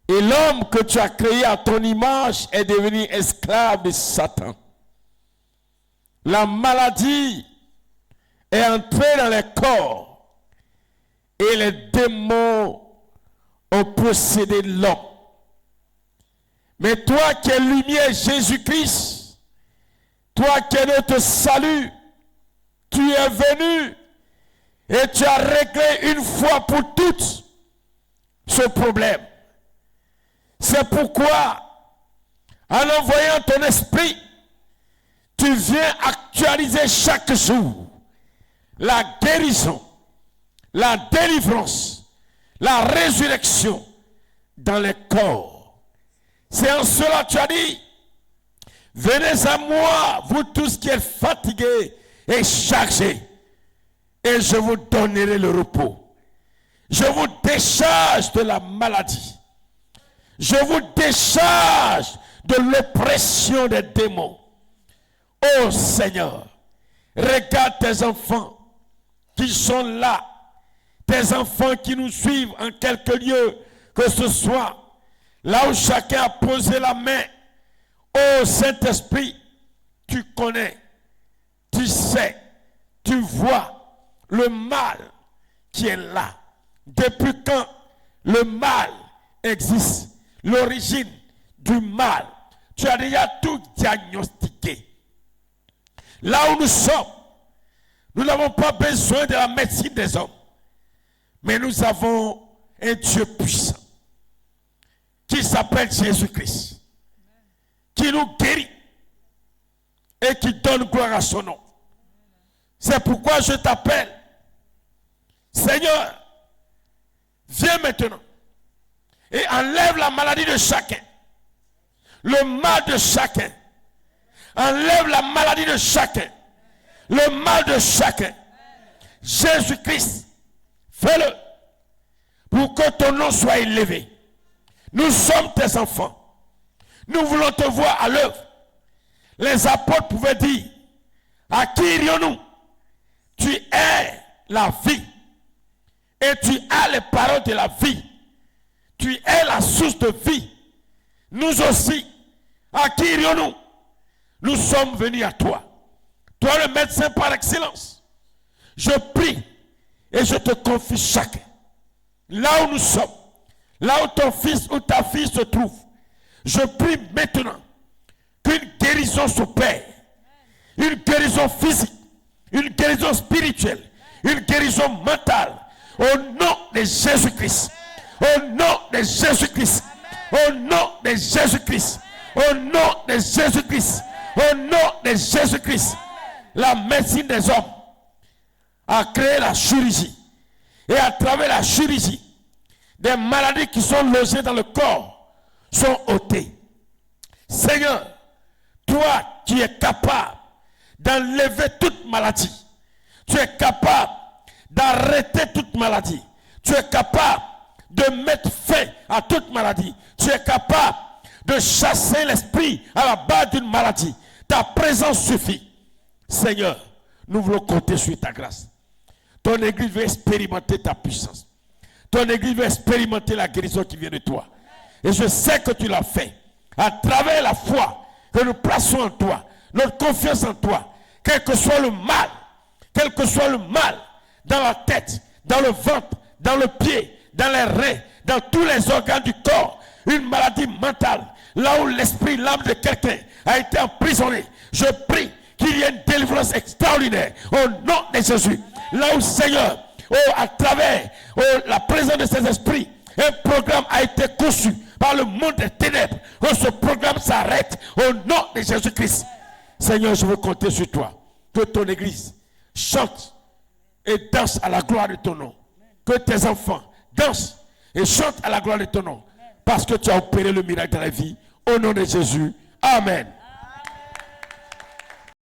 et l'homme que tu as créé à ton image est devenu esclave de Satan. La maladie est entrée dans les corps et les démons ont possédé l'homme. Mais toi qui es lumière Jésus-Christ, toi qui es notre salut, tu es venu et tu as réglé une fois pour toutes ce problème. C'est pourquoi, en envoyant ton esprit, tu opérer chaque jour la guérison, la délivrance, la résurrection dans les corps. C'est en cela que tu as dit, venez à moi, vous tous qui êtes fatigués et chargés, et je vous donnerai le repos. Je vous décharge de la maladie. Je vous décharge de l'oppression des démons. Oh Seigneur, regarde tes enfants qui sont là, tes enfants qui nous suivent en quelque lieu que ce soit, là où chacun a posé la main. Oh Saint-Esprit, tu connais, tu sais, tu vois le mal qui est là. Depuis quand le mal existe, l'origine du mal, tu as déjà tout diagnostiqué. Là où nous sommes, nous n'avons pas besoin de la médecine des hommes, mais nous avons un Dieu puissant qui s'appelle Jésus-Christ, qui nous guérit et qui donne gloire à son nom. C'est pourquoi je t'appelle, Seigneur, viens maintenant et enlève la maladie de chacun, le mal de chacun. Enlève la maladie de chacun, le mal de chacun. Jésus-Christ, fais-le pour que ton nom soit élevé. Nous sommes tes enfants. Nous voulons te voir à l'œuvre. Les apôtres pouvaient dire, à qui irions-nous? Tu es la vie et tu as les paroles de la vie. Tu es la source de vie. Nous aussi, à qui irions-nous? Nous sommes venus à toi. Toi le médecin par excellence. Je prie et je te confie chacun. Là où nous sommes, là où ton fils ou ta fille se trouve, je prie maintenant qu'une guérison s'opère. Une guérison physique, une guérison spirituelle, une guérison mentale. Au nom de Jésus-Christ. Au nom de Jésus-Christ. Au nom de Jésus-Christ. Au nom de Jésus-Christ. Au nom de Jésus-Christ. La médecine des hommes a créé la chirurgie. Et à travers la chirurgie, des maladies qui sont logées dans le corps sont ôtées. Seigneur, toi qui es capable d'enlever toute maladie. Tu es capable d'arrêter toute maladie. Tu es capable de mettre fin à toute maladie. Tu es capable de chasser l'esprit à la base d'une maladie. Ta présence suffit. Seigneur, nous voulons compter sur ta grâce. Ton église veut expérimenter ta puissance. Ton église veut expérimenter la guérison qui vient de toi. Et je sais que tu l'as fait. À travers la foi que nous plaçons en toi, notre confiance en toi, quel que soit le mal dans la tête, dans le ventre, dans le pied, dans les reins, dans tous les organes du corps, une maladie mentale, là où l'esprit, l'âme de quelqu'un a été emprisonné, je prie qu'il y ait une délivrance extraordinaire au nom de Jésus. Là où, Seigneur, à travers la présence de ces esprits, un programme a été conçu par le monde des ténèbres. Ce programme s'arrête au nom de Jésus-Christ. Seigneur, je veux compter sur toi. Que ton église chante et danse à la gloire de ton nom. Que tes enfants dansent et chantent à la gloire de ton nom. Parce que tu as opéré le miracle dans la vie. Au nom de Jésus. Amen.